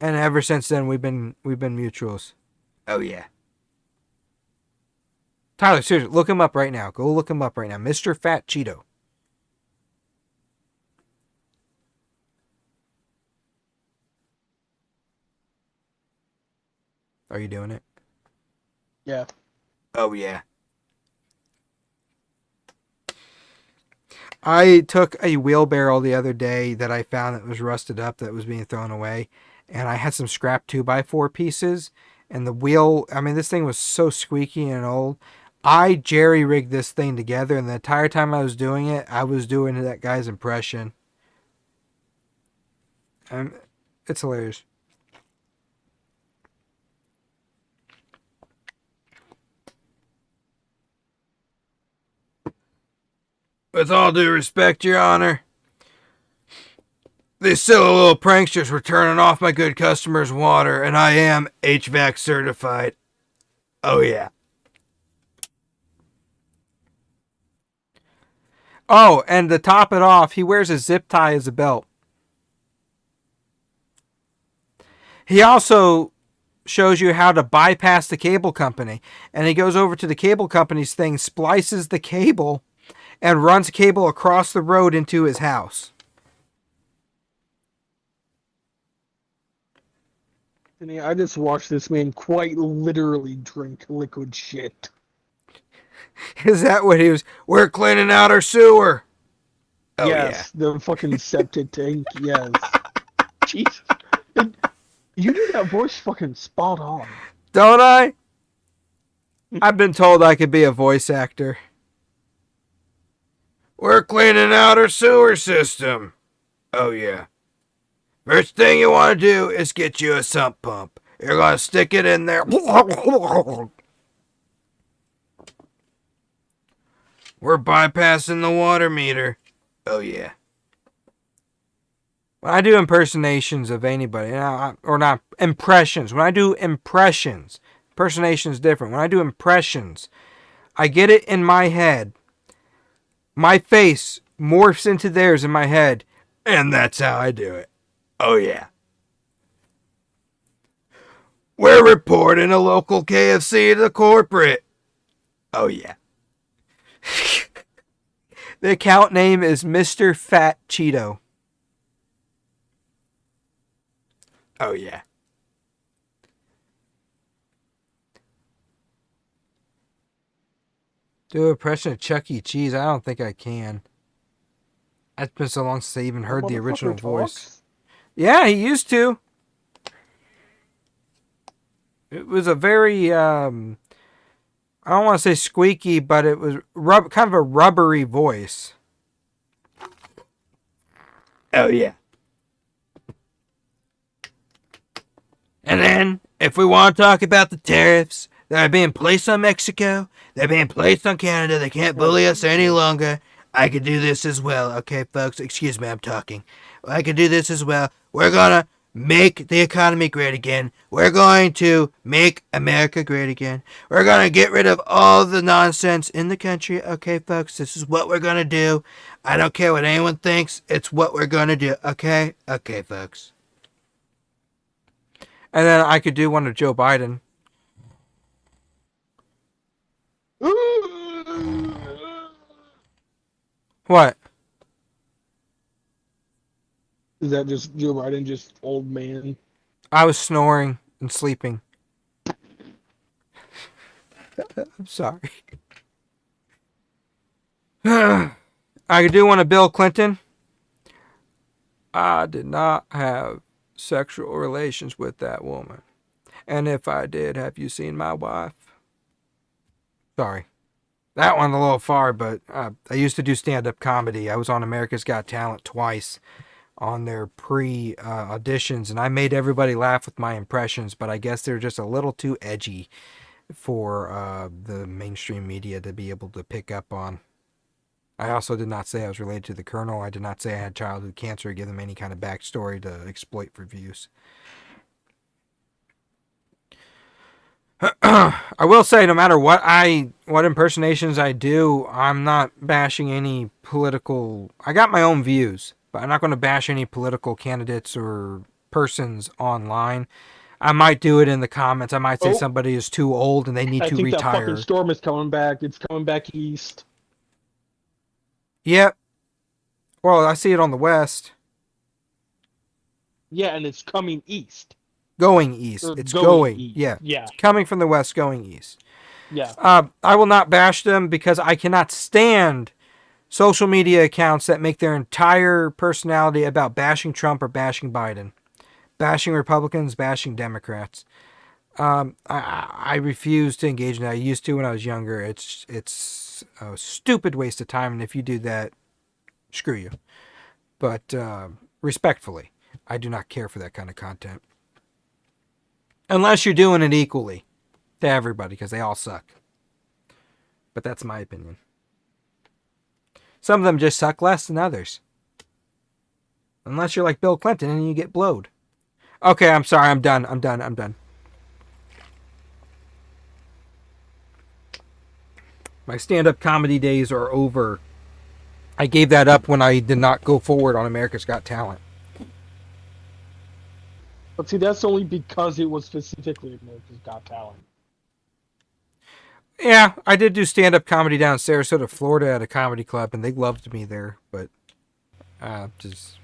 And ever since then we've been mutuals. Oh yeah. Tyler, seriously, look him up right now. Go look him up right now. Mr. Fat Cheeto. Are you doing it? Yeah. Oh yeah. I took a wheelbarrow the other day that I found that was rusted up that was being thrown away, and I had some scrap 2x4 pieces, and the wheel, I mean, this thing was so squeaky and old. I jerry-rigged this thing together, and the entire time I was doing it, I was doing that guy's impression. It's hilarious. With all due respect, Your Honor, these silly little pranksters were turning off my good customers' water, and I am HVAC certified. Oh, yeah. Oh, and to top it off, he wears a zip tie as a belt. He also shows you how to bypass the cable company. And he goes over to the cable company's thing, splices the cable, and runs cable across the road into his house. I just watched this man quite literally drink liquid shit. Is that what he was? We're cleaning out our sewer. Oh, yes, the fucking septic tank. Yes. Jesus. You do that voice fucking spot on. Don't I? I've been told I could be a voice actor. We're cleaning out our sewer system. Oh, yeah. First thing you want to do is get you a sump pump. You're going to stick it in there. We're bypassing the water meter. Oh, yeah. When I do impersonations of anybody, or not impressions, when I do impressions, impersonation is different. When I do impressions, I get it in my head. My face morphs into theirs in my head, and that's how I do it. Oh, yeah. We're reporting a local KFC to corporate. Oh, yeah. The account name is Mr. Fat Cheeto. Oh, yeah. Do an impression of Chuck E. Cheese. I don't think I can. It's been so long since I even heard the original voice. Yeah, he used to. It was a very, I don't want to say squeaky, but it was kind of a rubbery voice. Oh, yeah. And then, if we want to talk about the tariffs that are being placed on Mexico, they're being placed on Canada, they can't bully us any longer, I could do this as well. Okay, folks, excuse me, I'm talking. I could do this as well. We're going to make the economy great again. We're going to make America great again. We're going to get rid of all the nonsense in the country. Okay, folks, this is what we're going to do. I don't care what anyone thinks. It's what we're going to do. Okay? Okay, folks. And then I could do one of Joe Biden. What? Is that just Joe Biden, just old man? I was snoring and sleeping. I'm sorry. I could do one of Bill Clinton. I did not have sexual relations with that woman. And if I did, have you seen my wife? Sorry. That one a little far, but I used to do stand-up comedy. I was on America's Got Talent twice on their pre-auditions, and I made everybody laugh with my impressions, but I guess they're just a little too edgy for the mainstream media to be able to pick up on. I also did not say I was related to the Colonel. I did not say I had childhood cancer or give them any kind of backstory to exploit for views. I will say, no matter what impersonations I do, I'm not bashing any political. I got my own views, but I'm not going to bash any political candidates or persons online. I might do it in the comments. I might say somebody is too old and they need to retire. I think that fucking storm is coming back. It's coming back east. Yep. Well, I see it on the west. Yeah, and it's coming east. Going east. It's going. East. Yeah. It's coming from the west, going east. Yeah. I will not bash them because I cannot stand social media accounts that make their entire personality about bashing Trump or bashing Biden, bashing Republicans, bashing Democrats. I refuse to engage in that. I used to when I was younger. It's a stupid waste of time, and if you do that, screw you. But respectfully. I do not care for that kind of content. Unless you're doing it equally to everybody, because they all suck. But that's my opinion. Some of them just suck less than others. Unless you're like Bill Clinton and you get blowed. Okay, I'm sorry. I'm done. I'm done. My stand-up comedy days are over. I gave that up when I did not go forward on America's Got Talent. But see, that's only because it was specifically America's Got Talent. Yeah, I did do stand-up comedy down in Sarasota, Florida at a comedy club, and they loved me there, but just...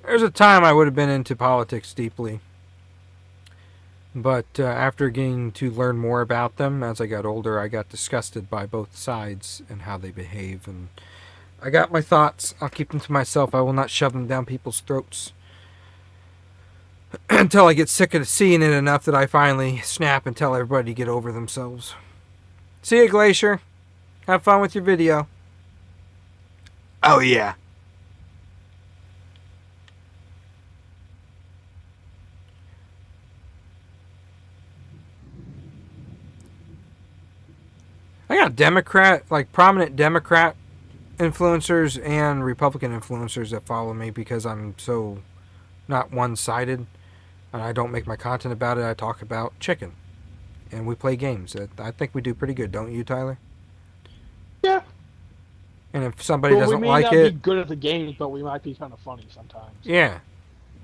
There's a time I would have been into politics deeply. But after getting to learn more about them as I got older, I got disgusted by both sides and how they behave. And I got my thoughts. I'll keep them to myself. I will not shove them down people's throats until I get sick of seeing it enough that I finally snap and tell everybody to get over themselves. See you, Glacier. Have fun with your video. Oh, yeah. I got prominent Democrat influencers and Republican influencers that follow me because I'm so not one-sided. And I don't make my content about it. I talk about chicken. And we play games. I think we do pretty good, don't you, Tyler? Yeah. And if somebody doesn't like it... we may not be good at the games, but we might be kind of funny sometimes. Yeah.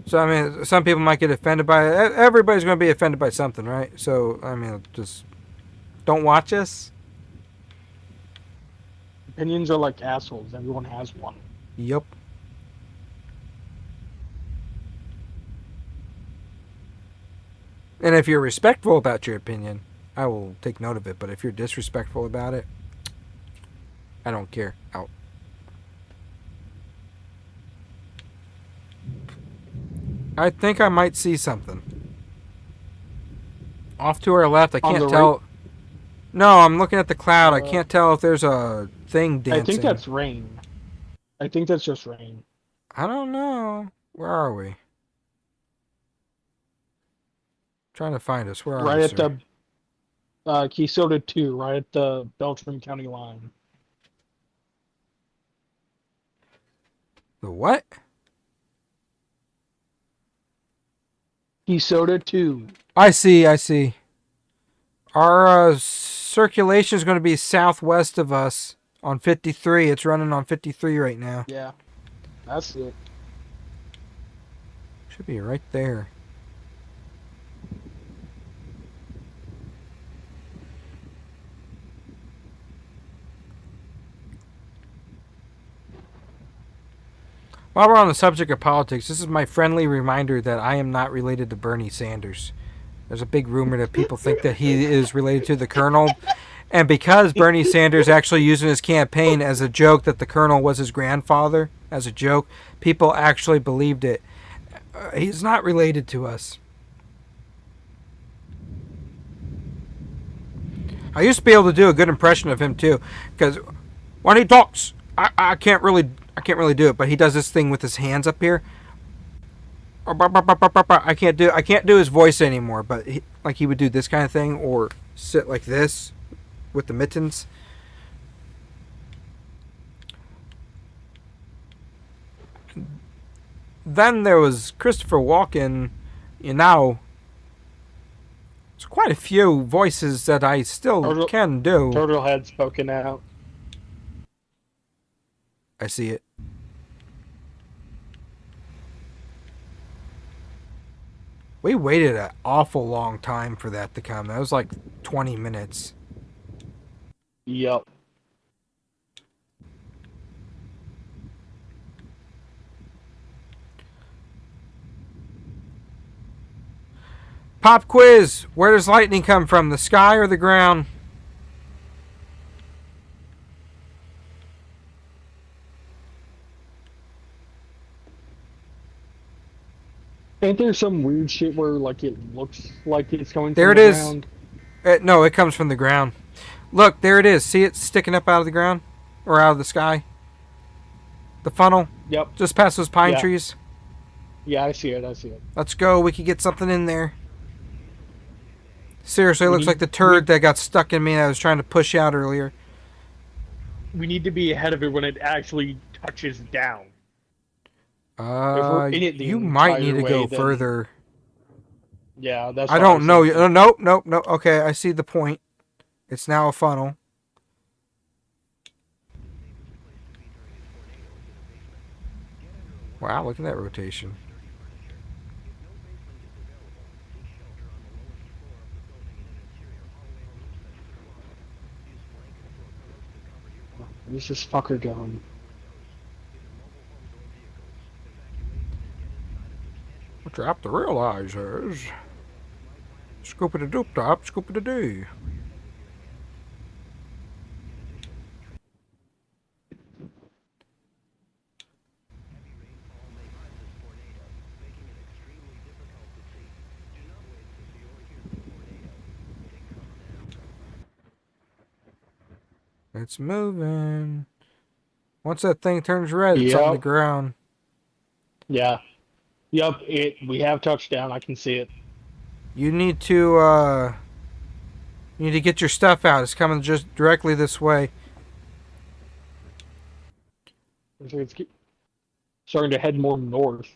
So, I mean, some people might get offended by it. Everybody's going to be offended by something, right? So, I mean, just don't watch us. Opinions are like assholes. Everyone has one. Yep. And if you're respectful about your opinion, I will take note of it. But if you're disrespectful about it, I don't care. Out. I think I might see something. Off to our left, I can't tell. Right? No, I'm looking at the cloud. I can't tell if there's a thing dancing. I think that's rain. I think that's just rain. I don't know. Where are we? Trying to find us. Where are we? Right at the Keysota 2, right at the Beltran County line. The what? Keysota 2. I see. Our circulation is going to be southwest of us on 53. It's running on 53 right now. Yeah, that's it. Should be right there. While we're on the subject of politics, this is my friendly reminder that I am not related to Bernie Sanders. There's a big rumor that people think that he is related to the Colonel. And because Bernie Sanders actually used in his campaign as a joke that the Colonel was his grandfather, as a joke, people actually believed it. He's not related to us. I used to be able to do a good impression of him too, because when he talks, I can't really do it, but he does this thing with his hands up here. I can't do his voice anymore, but he would do this kind of thing or sit like this with the mittens. Then there was Christopher Walken. There's quite a few voices that I still can do. Turtle had spoken out. I see it. We waited an awful long time for that to come. That was like 20 minutes. Yep. Pop quiz. Where does lightning come from? The sky or the ground? Ain't there some weird shit where like it looks like it's coming There from it the is. ground? No, it comes from the ground. Look, there it is. See it sticking up out of the ground? Or out of the sky? The funnel? Yep. Just past those pine Yeah. trees. Yeah, I see it. I see it. Let's go. We could get something in there. Seriously, it We looks like need the turd we that got stuck in me that I was trying to push out earlier. we need to be ahead of it when it actually touches down. If we're in it the You might need entire to way, go then further. yeah, that's I what I don't was know. thinking. Nope, nope, nope. Okay, I see the point. It's now a funnel. Wow, look at that rotation. Where's this fucker going? Drop the realizers. Scoop it a doop top, scoop it a doo. It's moving. Once that thing turns red, it's on the Yep. ground. Yeah. Yep. We have touchdown. I can see it. You need to get your stuff out. It's coming just directly this way. It's starting to head more north.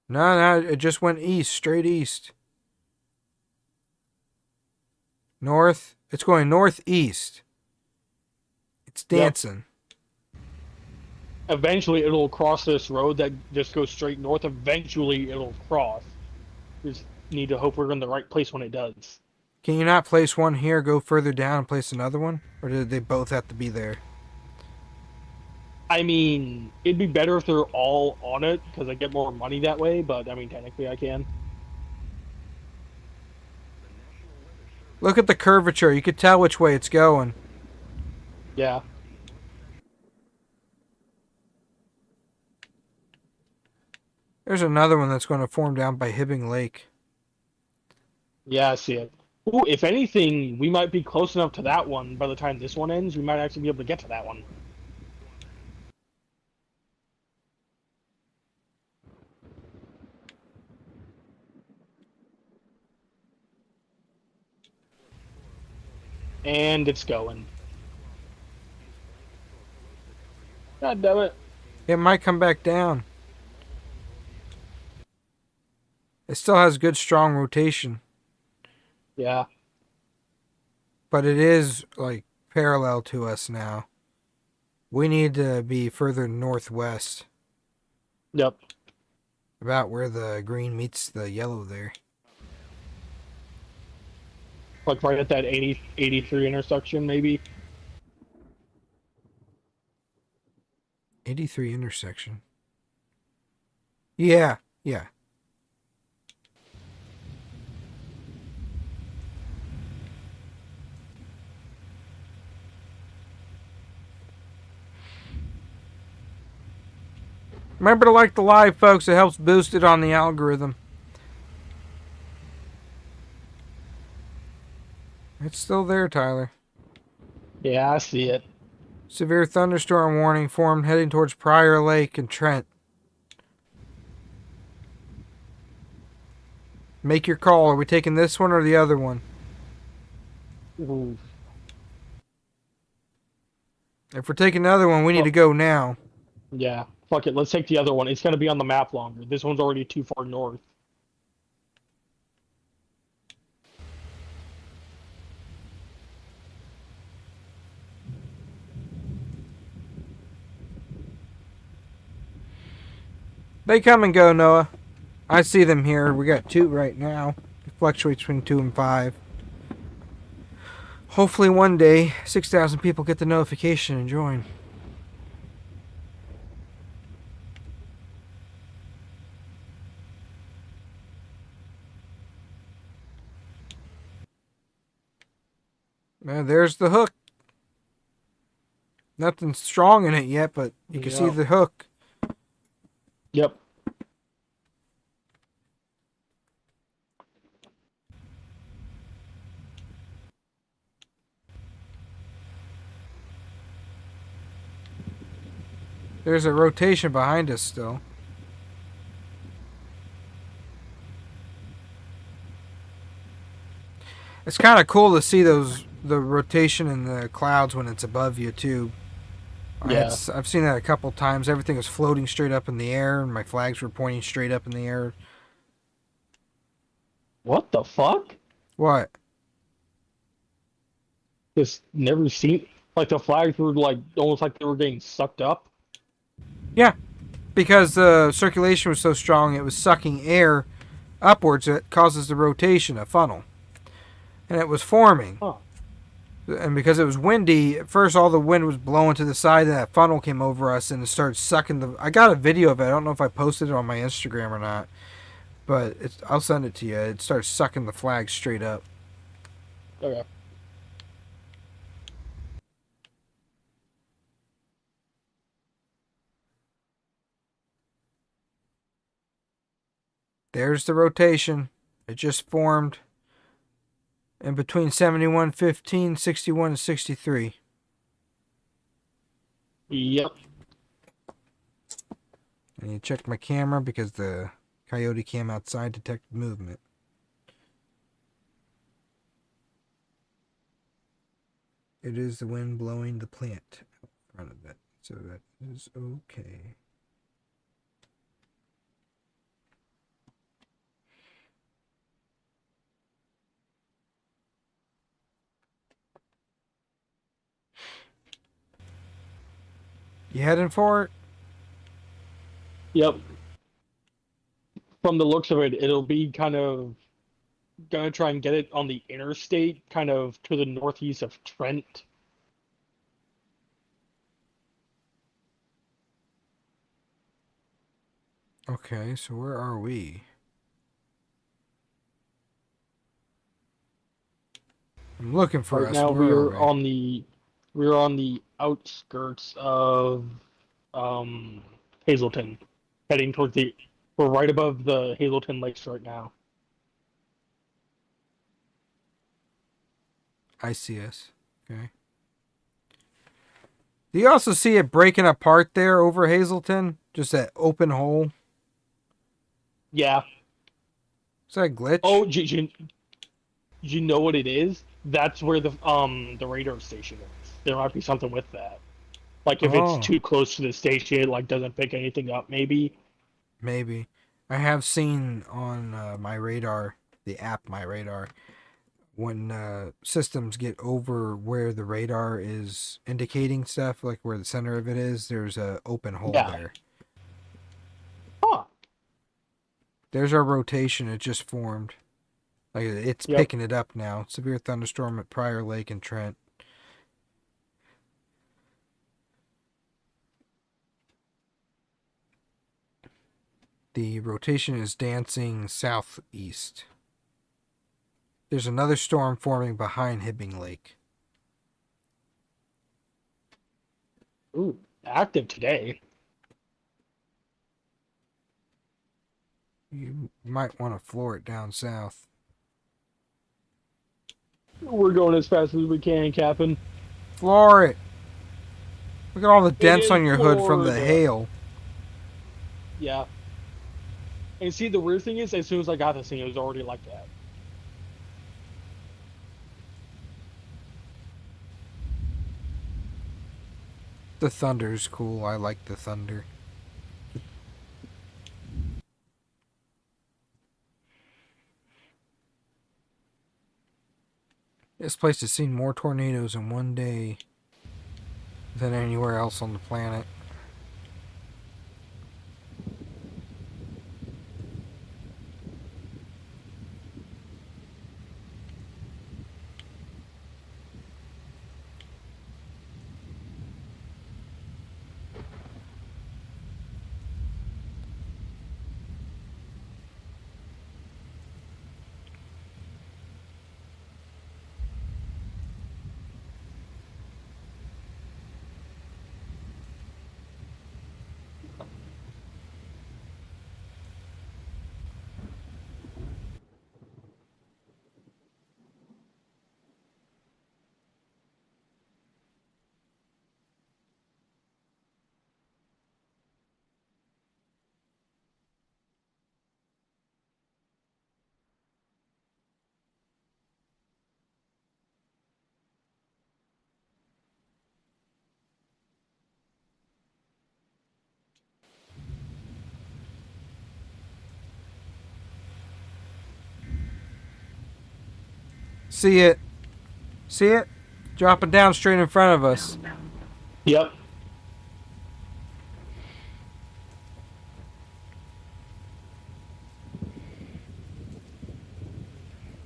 No, no, it just went east, straight east. North. It's going northeast. It's Yep. dancing. Eventually, it'll cross this road that just goes straight north. Eventually, it'll cross. Just need to hope we're in the right place when it does. Can you not place one here, go further down, and place another one? Or did they both have to be there? I mean, it'd be better if they're all on it because I get more money that way. But I mean, technically, I can. Look at the curvature. You could tell which way it's going. Yeah. There's another one that's going to form down by Hibbing Lake. Yeah, I see it. Ooh, if anything, we might be close enough to that one by the time this one ends. We might actually be able to get to that one. And it's going. God damn it. It might come back down. It still has good, strong rotation. Yeah. But it is, like, parallel to us now. We need to be further northwest. Yep. About where the green meets the yellow there. Like right at that 83 intersection, maybe. 83 intersection. Yeah, yeah. Remember to like the live, folks. It helps boost it on the algorithm. It's still there, Tyler. Yeah, I see it. Severe thunderstorm warning formed heading towards Prior Lake and Trent. Make your call. Are we taking this one or the other one? Ooh. If we're taking the other one, we need to go now. Yeah. Fuck it. Let's take the other one. It's going to be on the map longer. This one's already too far north. They come and go, Noah. I see them here. We got 2 right now. It fluctuates between 2 and 5. Hopefully one day, 6,000 people get the notification and join. There's the hook. Nothing strong in it yet, but you can see the hook. Yep. There's a rotation behind us still. It's kind of cool to see the rotation in the clouds when it's above you too. Yeah. I've seen that a couple times. Everything was floating straight up in the air, and my flags were pointing straight up in the air. What the fuck? What? Just never seen. Like the flags were like almost like they were getting sucked up. Yeah, because the circulation was so strong, it was sucking air upwards. It causes the rotation, a funnel, and it was forming. Huh. And because it was windy, at first all the wind was blowing to the side, and that funnel came over us and it started sucking the. I got a video of it. I don't know if I posted it on my Instagram or not, but I'll send it to you. It starts sucking the flag straight up. Okay. There's the rotation. It just formed in between 71.15, 61, and 63. Yep. I need to check my camera because the coyote cam outside detected movement. It is the wind blowing the plant in front of it, so that is okay. You heading for it? Yep. From the looks of it, it'll be kind of gonna try and get it on the interstate, kind of to the northeast of Trent. Okay, so where are we? I'm looking for Right us. now, Where are we? we're on the outskirts of um Hazleton, heading towards the. We're right above the Hazleton Lakes right now. I see us. Okay. Do you also see it breaking apart there over Hazleton? Just that open hole? Yeah. Is that a glitch? Oh, you know what it is? That's where the radar station is. There might be something with that. Like if it's Oh, too close to the station, it like doesn't pick anything up. Maybe. maybe. I have seen on my radar, the app My Radar, when systems get over where the radar is indicating stuff, like where the center of it is, there's a open hole Yeah. there. Huh. There's our rotation. It just formed. Like it's Yep. picking it up now. Severe thunderstorm at Prior Lake and Trent. The rotation is dancing southeast. There's another storm forming behind Hibbing Lake. Ooh, active today. You might want to floor it down south. We're going as fast as we can, Captain. Floor it! Look at all the It dents is on your hood from the Florida. hail. Yeah. And see, the weird thing is, as soon as I got this thing, it was already like that. The thunder's cool. I like the thunder. This place has seen more tornadoes in one day than anywhere else on the planet. See it? See it? Dropping down straight in front of us. Yep.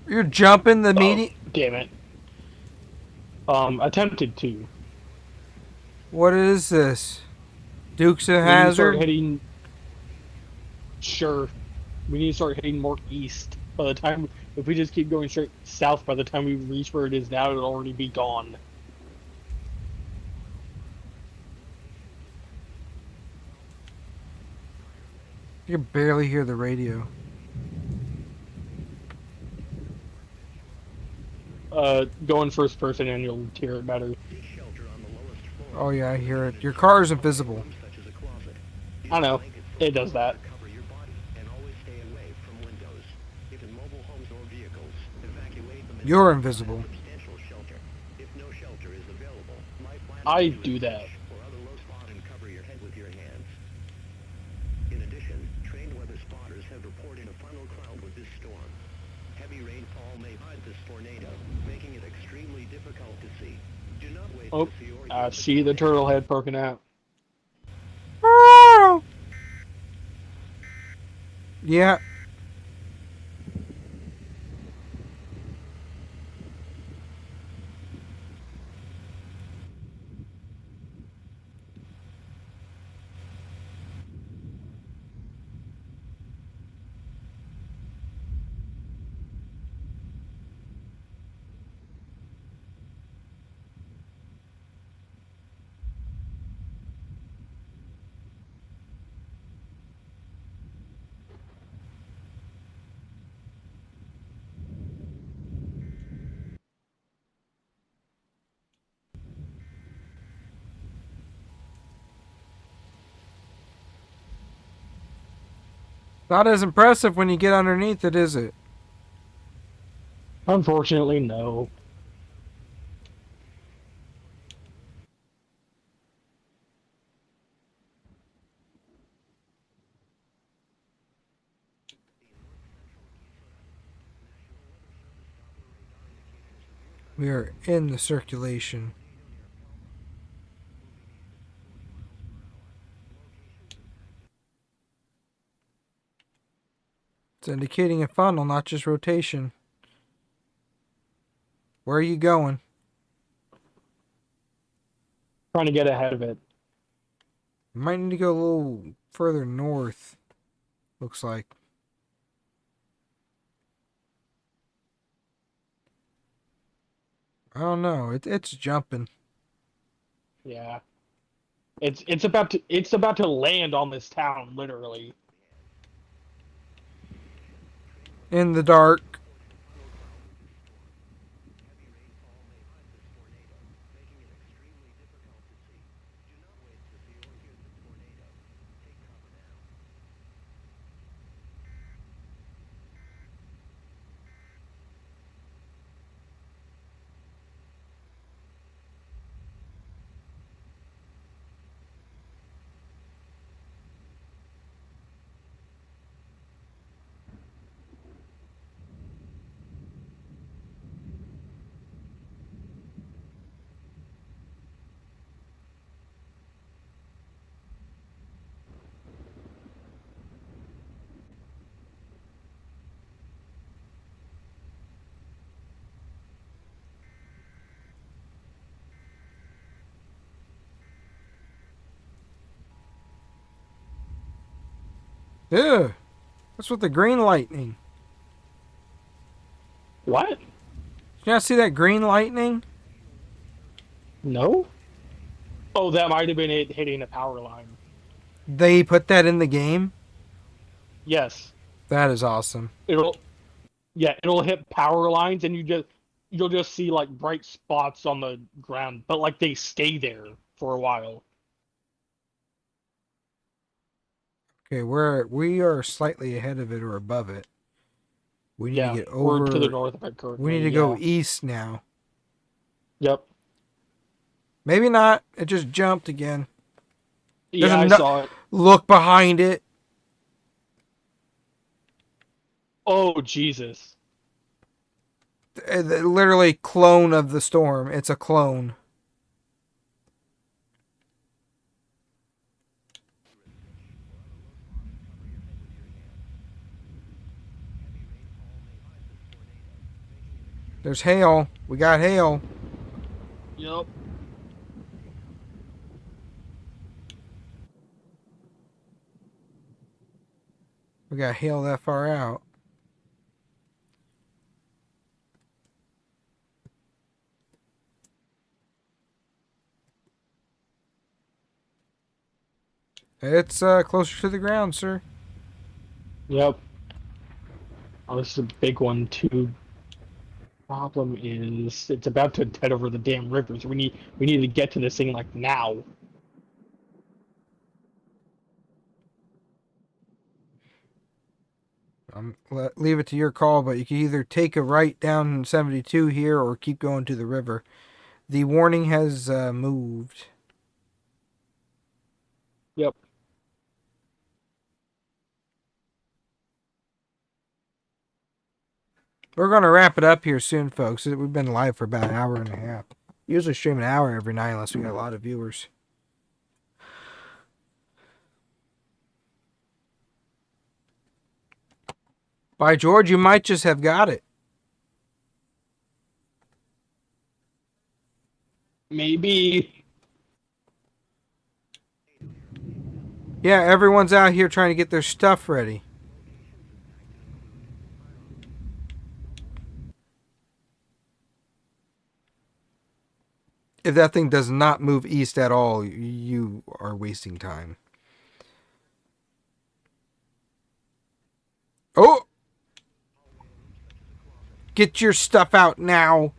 You're jumping the Oh, median. damn it. Attempted to. What is this? Dukes of We need to start Hazard? heading. Sure. We need to start heading more east. By the time, if we just keep going straight south, by the time we reach where it is now, it'll already be gone. You can barely hear the radio. Go in first person and you'll hear it better. Oh yeah, I hear it. Your car is invisible. I know. It does that. You're invisible. I do that. Oh, I see the turtle head poking out. Yeah. Not as impressive when you get underneath it, is it? Unfortunately, no. We are in the circulation. It's indicating a funnel, not just rotation. Where are you going? Trying to get ahead of it. You might need to go a little further north. Looks like. I don't know. It's jumping. Yeah. It's about to land on this town, literally. In the dark. Ew. What's with the green lightning? What? Did you not see that green lightning? No? Oh, that might have been it hitting a power line. They put that in the game? Yes. That is awesome. It'll Yeah, it'll hit power lines and you'll just see like bright spots on the ground, but like they stay there for a while. Okay, we are slightly ahead of it or above it. We need to Yeah, get we're to the over. north of it We currently. need to go Yeah. east now. Yep. Maybe not. It just jumped again. There's Yeah, a I saw it. look behind it. Oh, Jesus. Literally clone of the storm. It's a clone. There's hail. We got hail. Yep. We got hail that far out. It's closer to the ground, sir. Yep. Oh, this is a big one too. Problem is, it's about to head over the damn river, so we need to get to this thing like now. Leave it to your call, but you can either take a right down 72 here or keep going to the river. The warning has moved. Yep. We're going to wrap it up here soon, folks. We've been live for about an hour and a half. Usually stream an hour every night unless we got a lot of viewers. By George, you might just have got it. Maybe. Yeah, everyone's out here trying to get their stuff ready. If that thing does not move east at all, you are wasting time. Oh! Get your stuff out now.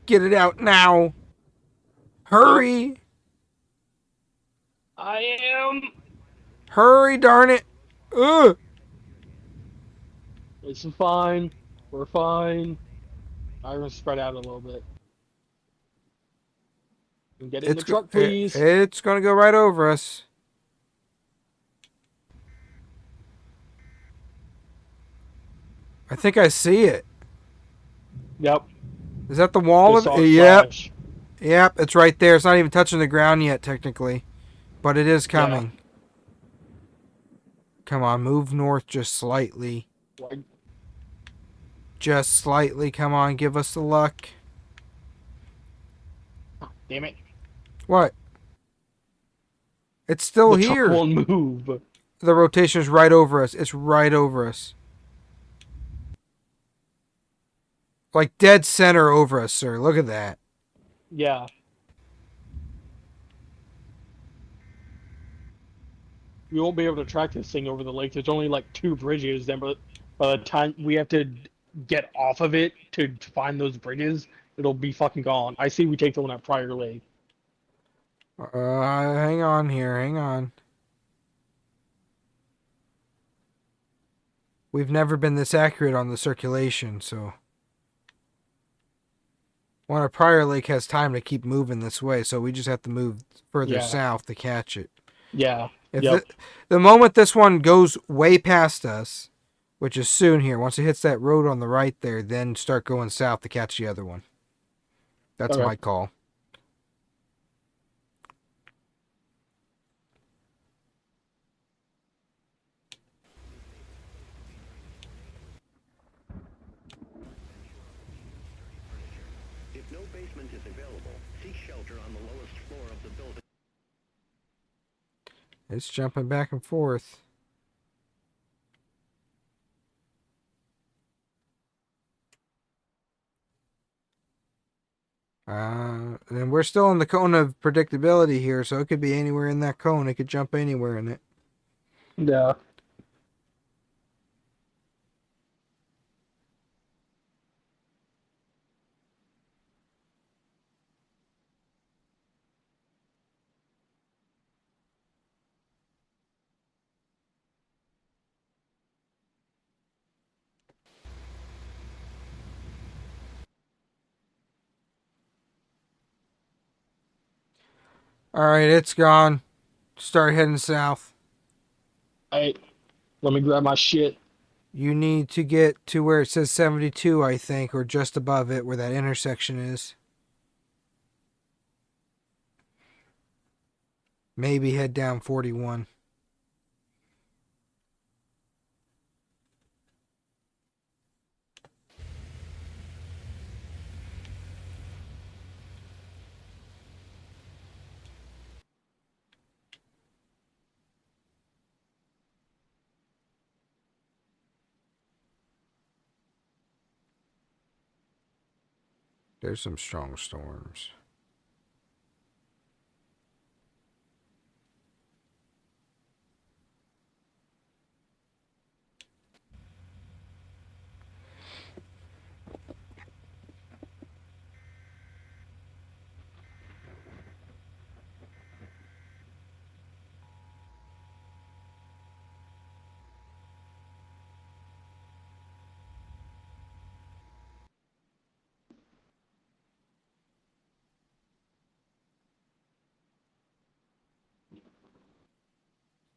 Get it out now. Hurry. I am. Hurry, darn it. Ugh. It's fine. We're fine. I'm gonna spread out a little bit. Get in the truck, please. It's going to go right over us. I think I see it. Yep. Is that the wall Just of saw it Yep. flash. Yep, it's right there. It's not even touching the ground yet, technically. But it is coming. Come on, move north just slightly. Like, Just slightly. Come on, give us the luck. damn it. What? It's still The truck here. won't move. The rotation is right over us. It's right over us. Like dead center over us, sir. Look at that. Yeah. We won't be able to track this thing over the lake. There's only like 2 bridges. Then, but by the time we have to get off of it to find those bridges, it'll be fucking gone. I see we take the one at Prior Lake. Hang on here. Hang on. We've never been this accurate on the circulation, so... One of Prior Lake has time to keep moving this way, so we just have to move further south to catch it. Yeah. If the moment this one goes way past us, which is soon here, once it hits that road on the right there, then start going south to catch the other one. That's my call. If no basement is available, seek shelter on the lowest floor of the building. It's jumping back and forth. And we're still in the cone of predictability here, so it could be anywhere in that cone. It could jump anywhere in it. Yeah. Alright, it's gone. Start heading south. Hey, let me grab my shit. You need to get to where it says 72, I think, or just above it, where that intersection is. Maybe head down 41. There's some strong storms.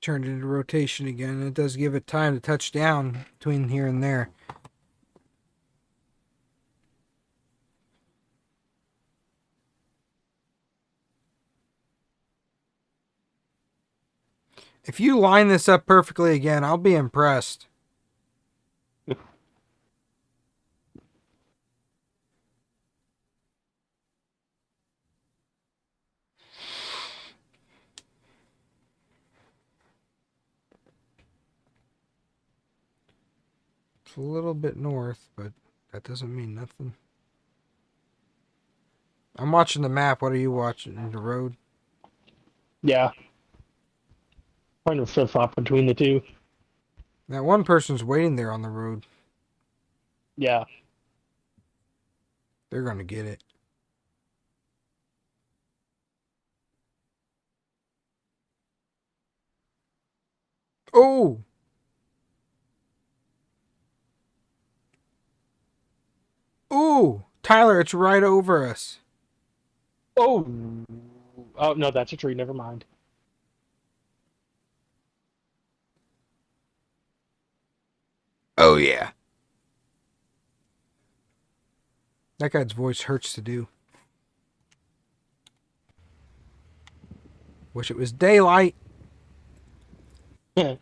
Turned into rotation again. It does give it time to touch down between here and there. If you line this up perfectly again, I'll be impressed. It's a little bit north, but that doesn't mean nothing. I'm watching the map. What are you watching? The road? Yeah. Trying to flip flop between the two. That one person's waiting there on the road. Yeah. They're going to get it. Oh! Ooh! Tyler, it's right over us. Oh. Oh, no, that's a tree. Never mind. Oh, yeah. That guy's voice hurts to do. Wish it was daylight. That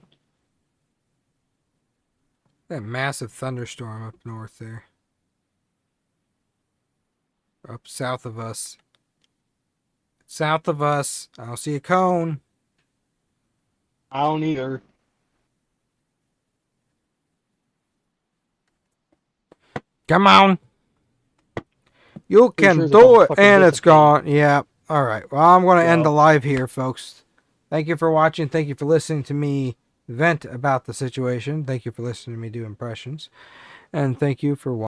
massive thunderstorm up north there. Up south of us. South of us. I don't see a cone. I don't either. Come on. You can sure it's do all it. fucking And it's disappeared. gone. Yeah. All right. Well, I'm going to end the Well. live here, folks. Thank you for watching. Thank you for listening to me vent about the situation. Thank you for listening to me do impressions. And thank you for watching.